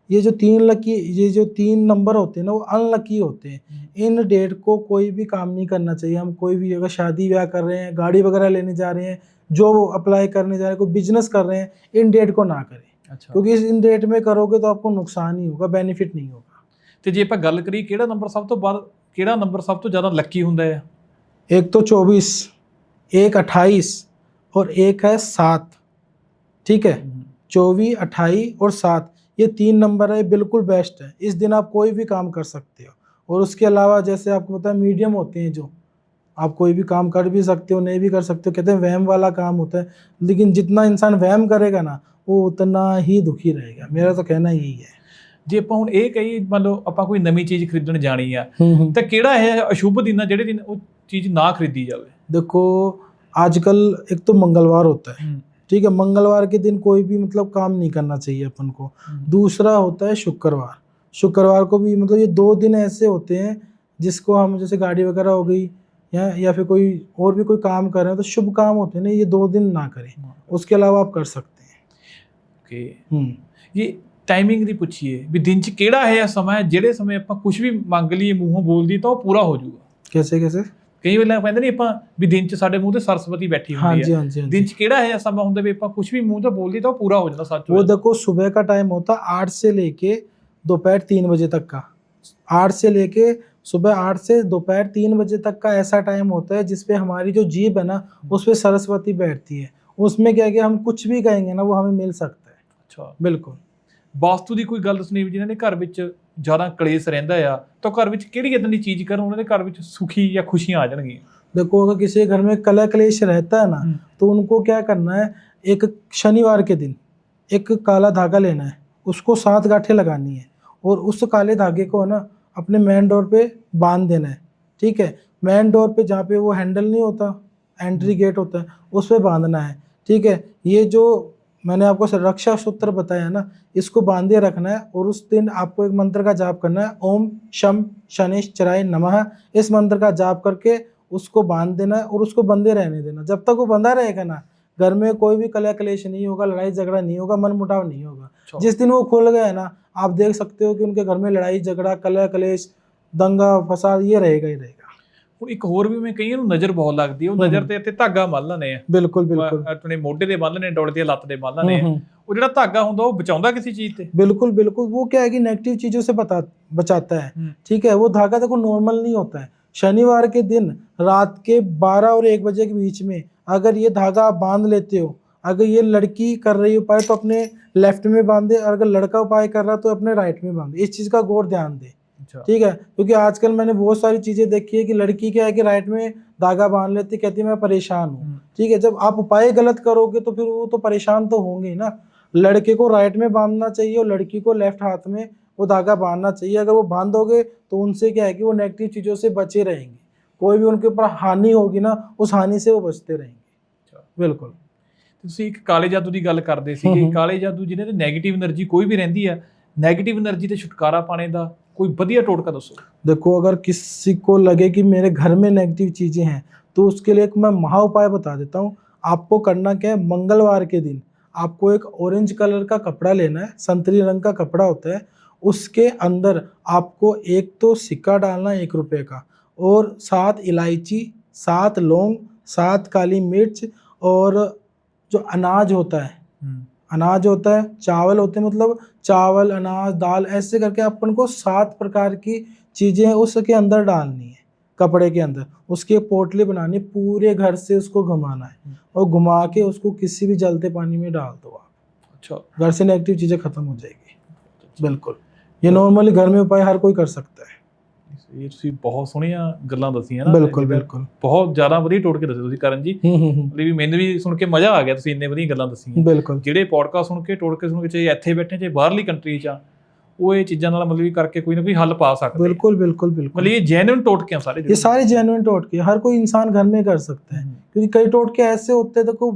ये जो 3 नंबर होते हैं ना, वो अनलकी होते हैं। इन डेट को कोई भी काम नहीं करना चाहिए। हम कोई भी अगर शादी ब्याह कर रहे हैं, गाड़ी वगैरह लेने जा रहे हैं, जॉब अप्लाई करने जा रहे हैं, कोई बिजनेस कर रहे हैं, इन डेट को ना करें। अच्छा, क्योंकि इन डेट में करोगे तो आपको नुकसान ही होगा, बेनिफिट नहीं होगा। ਤੇ ਜੇ ਆਪਾਂ ਗੱਲ ਕਰੀਏ ਕਿਹੜਾ ਨੰਬਰ ਸਭ ਤੋਂ ਜ਼ਿਆਦਾ ਲੱਕੀ ਹੁੰਦਾ ਹੈ? एक तो 24, एक 28 और एक है 7। ठीक है, 24, 28 और 7, ये 3 नंबर है, बिल्कुल बेस्ट है। इस दिन आप कोई भी काम कर सकते हो। और उसके अलावा जैसे आपको पता है मीडियम होते हैं जो, आप कोई भी काम कर भी सकते हो, नहीं भी कर सकते हो। कहते हैं वहम वाला काम होता है, लेकिन जितना इंसान वहम करेगा ना, वो उतना ही दुखी रहेगा। मेरा तो कहना यही है। ਜੇ ਆਪਾਂ ਹੁਣ ਇਹ ਕਹੀ ਮੰਨ ਲਓ ਆਪਾਂ ਕੋਈ ਨਵੀਂ ਚੀਜ਼ ਖਰੀਦਣ ਜਾਣੀ ਆ हम्म। ਤਾਂ ਕਿਹੜਾ ਇਹ ਅਸ਼ੁਭ ਦਿਨ ਆ ਜਿਹੜੇ ਦਿਨ ਉਹ ਚੀਜ਼ ਨਾ ਖਰੀਦੀ ਜਾਵੇ? देखो आजकल एक तो मंगलवार होता है, ठीक है, मंगलवार के दिन कोई भी मतलब काम नहीं करना चाहिए अपन को। दूसरा होता है शुक्रवार। शुक्रवार को भी मतलब ये 2 दिन ऐसे होते हैं जिसको हम, जैसे गाड़ी वगैरह हो गई या फिर कोई और भी कोई काम कर रहे हैं, तो शुभ काम होते हैं ना, ये 2 दिन ना करें। उसके अलावा आप कर सकते हैं। ਓਕੇ, ਇਹ ਟਾਈਮਿੰਗ ਦੀ ਪੁੱਛੀਏ ਵੀ ਦਿਨ 'ਚ ਕਿਹੜਾ ਇਹ ਸਮਾਂ ਹੈ ਜਿਹੜੇ ਸਮੇਂ ਆਪਾਂ ਕੁਝ ਵੀ ਮੰਗ ਲਈਏ ਮੂੰਹੋਂ ਬੋਲਦੀ ਤਾਂ ਉਹ ਪੂਰਾ ਹੋ ਜਾਊਗਾ? कैसे कैसे? ਕਈ ਵੇਲੇ ਕਹਿੰਦੇ ਨਹੀਂ ਆਪਾਂ ਵੀ ਦਿਨ 'ਚ ਸਾਡੇ ਮੂੰਹ ਤੇ ਸਰਸਵਤੀ ਬੈਠੀ हाँ ਹੁੰਦੀ जी, ਹੈ, हाँ जी, हाँ ਦਿਨ जी। 'ਚ ਕਿਹੜਾ ਇਹ ਸਮਾਂ ਹੁੰਦਾ ਵੀ ਆਪਾਂ ਕੁਝ ਵੀ ਮੂੰਹ ਤੋਂ ਬੋਲਦੀ ਤਾਂ ਉਹ ਪੂਰਾ ਹੋ ਜਾਂਦਾ ਸੱਚ वो देखो सुबह का टाइम होता है 8 से लेके दोपहर 3 बजे तक का। 8 से लेके सुबह 8 से दोपहर 3 बजे तक का ऐसा टाइम होता है जिसपे हमारी जो जीभ है ना, उस पे सरस्वती बैठती है। उसमें क्या है कि हम कुछ भी कहेंगे ना, वो हमें मिल सकता है। ਅੱਛਾ, बिल्कुल। ਵਾਸਤੂ ਦੀ ਕੋਈ ਗੱਲ ਸੁਣੀ ਵੀ ਜਿਨ੍ਹਾਂ ਦੇ ਘਰ ਵਿੱਚ ਜ਼ਿਆਦਾ ਕਲੇਸ਼ ਰਹਿੰਦਾ ਆ ਤਾਂ ਘਰ ਵਿੱਚ ਕਿਹੜੀ ਇਦਾਂ ਦੀ ਚੀਜ਼ ਕਰਨ ਉਹਨਾਂ ਦੇ ਘਰ ਵਿੱਚ ਸੁਖੀ ਜਾਂ ਖੁਸ਼ੀਆਂ ਆ ਜਾਣਗੀਆਂ? देखो अगर किसी के घर में कलह क्लेश रहता है ना, तो उनको क्या करना है, एक शनिवार के दिन एक काला धागा लेना है, उसको 7 गांठें लगानी है और उस काले धागे को ना अपने मेन डोर पे बांध देना है। ठीक है, मेन डोर पे जहाँ पे वो हैंडल नहीं होता, एंट्री गेट होता है, उस पे बांधना है। ठीक है, ये जो मैंने आपको रक्षा सूत्र बताया ना, इसको बांधे रखना है और उस दिन आपको एक मंत्र का जाप करना है, ओम शम शनिश्चराय नमः। इस मंत्र का जाप करके उसको बांध देना है और उसको बंधे रहने देना। जब तक वो बंधा रहेगा ना, घर में कोई भी कलह क्लेश नहीं होगा, लड़ाई झगड़ा नहीं होगा, मन मुटाव नहीं होगा। जिस दिन वो खुल गया ना, आप देख सकते हो कि उनके घर में लड़ाई झगड़ा, कलह क्लेश, दंगा फसाद ये रहेगा ही रहेगा। ਹੁਣ ਇੱਕ ਹੋਰ ਵੀ ਮੈਂ ਕਈਆਂ ਨੂੰ ਨਜ਼ਰ ਬਹੁਤ ਲੱਗਦੀ ਹੈ, ਉਹ ਨਜ਼ਰ ਤੇ ਇੱਥੇ ਧਾਗਾ ਬੰਨ ਲੈਂਦੇ ਆ, बिल्कुल बिल्कुल ਆਪਣੇ ਮੋਢੇ ਤੇ ਬੰਨ ਲੈਂਦੇ, ਡੋਲ ਤੇ ਲੱਤ ਤੇ ਬੰਨ ਲੈਂਦੇ ਆ। ਉਹ ਜਿਹੜਾ ਧਾਗਾ ਹੁੰਦਾ ਉਹ ਬਚਾਉਂਦਾ ਕਿਸੇ ਚੀਜ਼ ਤੇ? बिल्कुल बिल्कुल। वो क्या है कि नेगेटिव चीजों से बचाता है। ठीक है, वो धागा देखो नॉर्मल नहीं होता है। शनिवार के दिन रात के 12 और 1 बजे के बीच में अगर ये धागा आप बांध लेते हो, अगर ये लड़की कर रही उपाय तो अपने लेफ्ट में बांधे, और अगर लड़का उपाय कर रहा तो अपने राइट में बांधे। इस चीज का गौर ध्यान दे। ठीक है, क्योंकि आजकल मैंने बहुत सारी चीजें देखी है कि लड़की क्या है कि राइट में धागा बांध लेती, कहती मैं परेशान हूँ। ठीक है, जब आप उपाय गलत करोगे तो फिर वो तो परेशान तो होंगे ही ना। लड़के को राइट में बांधना चाहिए और लड़की को लेफ्ट हाथ में वो धागा बांधना चाहिए। अगर वो बांधोगे तो उनसे क्या है कि वो नेगेटिव चीज़ों से बचे रहेंगे। कोई भी उनके ऊपर हानि होगी ना, उस हानि से वो बचते रहेंगे। बिल्कुल। ਤੁਸੀਂ ਇੱਕ ਕਾਲੇ ਜਾਦੂ ਦੀ ਗੱਲ ਕਰਦੇ ਸੀਗੇ, ਕਾਲੇ ਜਾਦੂ ਜਿਹਨਾਂ ਤੇ ਨੈਗੇਟਿਵ એનર્ਜੀ ਕੋਈ ਵੀ ਰਹਿੰਦੀ ਆ, ਨੈਗੇਟਿਵ એનર્ਜੀ ਤੇ ਛੁਟਕਾਰਾ ਪਾਣੇ ਦਾ कोई बढ़िया टोटका दसो। देखो अगर किसी को लगे कि मेरे घर में नेगेटिव चीज़ें हैं, तो उसके लिए एक मैं महा उपाय बता देता हूँ। आपको करना क्या है, मंगलवार के दिन आपको एक ऑरेंज कलर का कपड़ा लेना है, संतरी रंग का कपड़ा होता है। उसके अंदर आपको एक तो सिक्का डालना है 1 रुपये का, और 7 इलायची, 7 लौंग, 7 काली मिर्च, और जो अनाज होता है, अनाज होता है, चावल होते हैं, मतलब चावल, अनाज, दाल, ऐसे करके अपन को 7 प्रकार की चीज़ें उसके अंदर डालनी है, कपड़े के अंदर। उसकी एक पोटली बनानी, पूरे घर से उसको घुमाना है और घुमा के उसको किसी भी जलते पानी में डाल दो आप। अच्छा, घर से नेगेटिव चीज़ें खत्म हो जाएगी। बिल्कुल, ये नॉर्मली घर में उपाय हर कोई कर सकता है। ਇਹ ਤੁਸੀਂ ਬਹੁਤ ਸੋਹਣੀਆਂ ਗੱਲਾਂ ਦੱਸੀਆਂ ਨਾ। ਬਿਲਕੁਲ ਬਿਲकुल, ਬਹੁਤ ਜ਼ਿਆਦਾ ਵਧੀਆ ਟੋਟਕੇ ਦੱਸੇ ਤੁਸੀਂ ਕਰਨ ਜੀ। ਵੀ ਮੈਨੂੰ ਵੀ ਸੁਣ ਕੇ ਮਜ਼ਾ ਆ ਗਿਆ, ਤੁਸੀਂ ਇੰਨੇ ਵਧੀਆ ਗੱਲਾਂ ਦੱਸੀਆਂ। ਬਿਲਕੁਲ, ਜਿਹੜੇ ਪੋਡਕਾਸਟ ਸੁਣ ਕੇ, ਟੋਟਕੇ ਸੁਣ ਕੇ, ਚਾਹੇ ਇੱਥੇ ਬੈਠੇ ਚਾਹੇ ਬਾਹਰਲੀ ਕੰਟਰੀ 'ਚ ਆ, ਉਹ ਇਹ ਚੀਜ਼ਾਂ ਨਾਲ ਮਤਲਬ ਕਰਕੇ ਕੋਈ ਨਾ ਕੋਈ ਹੱਲ ਪਾ ਸਕਦੇ। बिल्कुल बिल्कुल बिल्कुल। मतलब ये जेन्युइन टोटके हैं सारे, ये सारे जेन्युइन टोटके हर कोई इंसान घर में कर सकता है। क्योंकि कई टोटके ऐसे होते हैं, देखो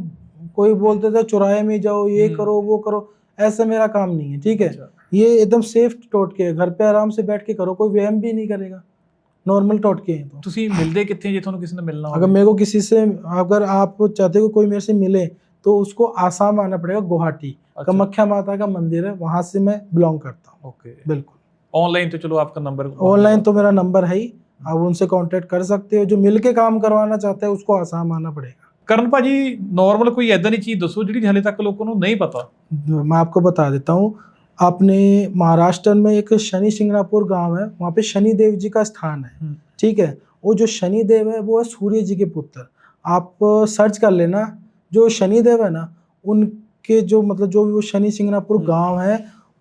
कोई बोलते थे चौराहे में जाओ, ये करो वो करो, ऐसा मेरा काम नहीं है। ठीक है, ये एकदम सेफ टोटके है, घर पे आराम से बैठ के करो, कोई वहम भी नहीं करेगा। नॉर्मल टोटके हैं। तो ਤੁਸੀਂ ਮਿਲਦੇ ਕਿੱਥੇ ਜੇ ਤੁਹਾਨੂੰ ਕਿਸੇ ਨਾਲ ਮਿਲਣਾ अगर मेरे को किसी से, अगर आप चाहते हो कोई मेरे से मिले, तो उसको आसाम आना पड़ेगा, गुवाहाटी। अच्छा। कामाख्या माता का मंदिर है, वहां से मैं बिलोंग करता हूँ। ओके। बिल्कुल। ऑनलाइन तो चलो आपका नंबर ऑनलाइन तो मेरा नंबर है ही, आप उनसे कांटेक्ट कर सकते हो। जो मिलके काम करवाना चाहता है उसको आसाम आना पड़ेगा। ਕਰਨ ਭਾਜੀ ਨਾਰਮਲ ਕੋਈ ਐਦਾਂ ਦੀ ਚੀਜ਼ ਦੱਸੋ ਜਿਹੜੀ ਹਲੇ ਤੱਕ ਲੋਕਾਂ ਨੂੰ नहीं पता। मैं आपको बता देता हूँ, आपने महाराष्ट्र में एक शनि शिंगणापुर गांव है, वहाँ पे शनि देव जी का स्थान है। ठीक है, वो जो शनि देव है वो है सूर्य जी के पुत्र। आप सर्च कर लेना, जो शनि देव है ना, उनके जो मतलब जो भी वो शनि शिंगणापुर गांव है,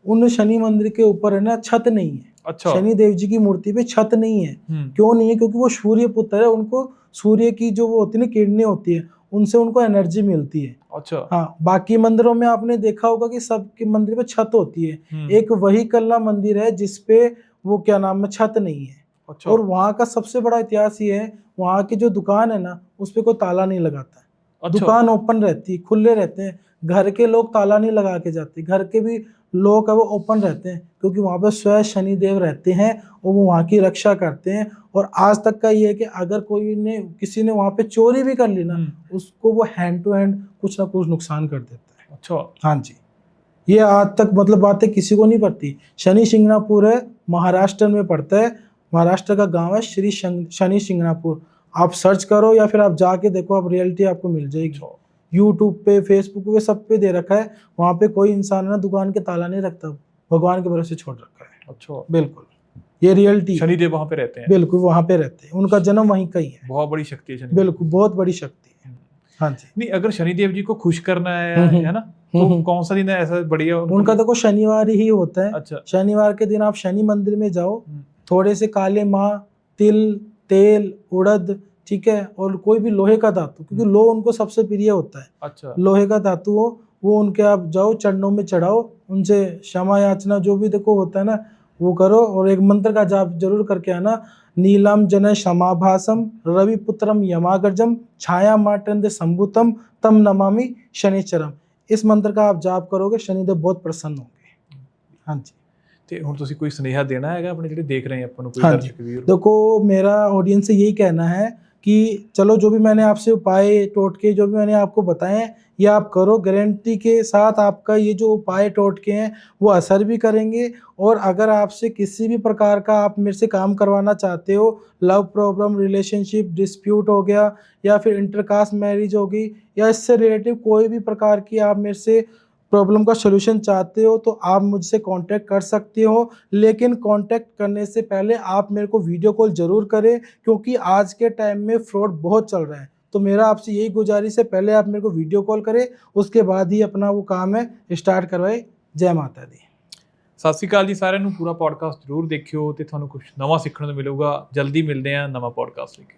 उन शनि मंदिर के ऊपर है ना छत नहीं है। अच्छा। शनि देव जी की मूर्ति पे छत नहीं है। क्यों नहीं है? क्योंकि वो सूर्य पुत्र है, उनको सूर्य की जो वो होती है ना किरणें होती है, उनसे उनको एनर्जी मिलती है। अच्छा। हाँ, बाकी मंदिरों में आपने देखा होगा कि सबके मंदिर पे छत होती है, एक वही कल्ला मंदिर है जिसपे वो क्या नाम है छत नहीं है। अच्छा। और वहाँ का सबसे बड़ा इतिहास ये है, वहाँ की जो दुकान है ना उस पे कोई ताला नहीं लगाता है। अच्छा। दुकान ओपन रहती है, खुले रहते हैं। घर के लोग ताला नहीं लगा के जाते, घर के भी लोग है वो ओपन रहते हैं, क्योंकि वहाँ पे स्वयं शनि देव रहते हैं और वो वहाँ की रक्षा करते हैं। और आज तक का ये है कि अगर कोई ने किसी ने वहाँ पे चोरी भी कर ली ना, उसको वो हैंड टू हैंड कुछ ना कुछ नुकसान कर देता है। अच्छा। हाँ जी, ये आज तक मतलब बातें किसी को नहीं पड़ती। शनि शिंगणापुर है, महाराष्ट्र में पड़ता है, महाराष्ट्र का गांव है शनि शिंगणापुर। आप सर्च करो या फिर आप जाके देखो, आप रियलिटी आपको मिल जाएगी। यूट्यूब पे, फेसबुक पे, सब पे दे रखा है। वहाँ पे कोई इंसान ना दुकान के ताला नहीं रखता, भगवान के भरोसे छोड़ रखा है। अच्छा। बिल्कुल, ये रियलिटी। शनिदेव वहाँ पे रहते हैं। बिल्कुल, वहाँ पे रहते हैं, उनका जन्म वहीं का ही है। बहुत बड़ी शक्ति है शनिदेव। बिल्कुल, बहुत बड़ी शक्ति है। हाँ जी। नहीं, अगर शनिदेव जी को खुश करना है ना, तो कौन सा दिन है ऐसा बढ़िया उनका देखो शनिवार ही होता है। अच्छा। शनिवार के दिन आप शनि मंदिर में जाओ, थोड़े से काले माह, तिल, तेल, उड़द, ठीक है, और कोई भी लोहे का धातु, क्योंकि लोह उनको सबसे प्रिय होता है। अच्छा। लोहे का धातु हो वो उनके आप जाओ, चरणों में चढ़ाओ, उनसे क्षमा याचना जो भी देखो होता है ना वो करो, और एक मंत्र का जाप जरूर करके आना। नीलम जन क्षमाभासम रविपुत्रम यमागर्जम छाया माटंद संभुतम तम नमामि शनिचरम। इस मंत्र का आप जाप करोगे, शनिदेव बहुत प्रसन्न होंगे। हाँ जी। ਤੇ ਹੁਣ ਤੁਸੀਂ ਕੋਈ ਸੁਨੇਹਾ ਦੇਣਾ ਹੈਗਾ ਆਪਣੇ ਜਿਹੜੇ ਦੇਖ ਰਹੇ हैं अपन कोई हाँ जी, दर्शक वीर? देखो मेरा ऑडियंस से यही कहना है कि चलो जो भी मैंने आपसे उपाय टोटके जो भी मैंने आपको बताए हैं ये आप करो, गारंटी के साथ आपका ये जो उपाय टोटके हैं वो असर भी करेंगे। और अगर आपसे किसी भी प्रकार का आप मेरे से काम करवाना चाहते हो, लव प्रॉब्लम, रिलेशनशिप डिस्प्यूट हो गया, या फिर इंटरकास्ट मैरिज होगी, या इससे रिलेटिव कोई भी प्रकार की आप मेरे से प्रॉब्लम का सलूशन चाहते हो, तो आप मुझसे कांटेक्ट कर सकते हो। लेकिन कांटेक्ट करने से पहले आप मेरे को वीडियो कॉल ज़रूर करें, क्योंकि आज के टाइम में फ्रॉड बहुत चल रहा है। तो मेरा आपसे यही गुजारिश है, पहले आप मेरे को वीडियो कॉल करें, उसके बाद ही अपना वो काम है स्टार्ट करवाए। जय माता दी। ਸਤਿ ਸ਼੍ਰੀ ਅਕਾਲ ਜੀ ਸਾਰਿਆਂ ਨੂੰ। ਪੂਰਾ ਪੋਡਕਾਸਟ ਜ਼ਰੂਰ ਦੇਖਿਓ ਤੇ ਤੁਹਾਨੂੰ ਕੁਝ ਨਵਾਂ ਸਿੱਖਣ ਨੂੰ ਮਿਲੂਗਾ। ਜਲਦੀ ਮਿਲਦੇ ਹਾਂ ਨਵਾਂ ਪੋਡਕਾਸਟ ਲੈ ਕੇ।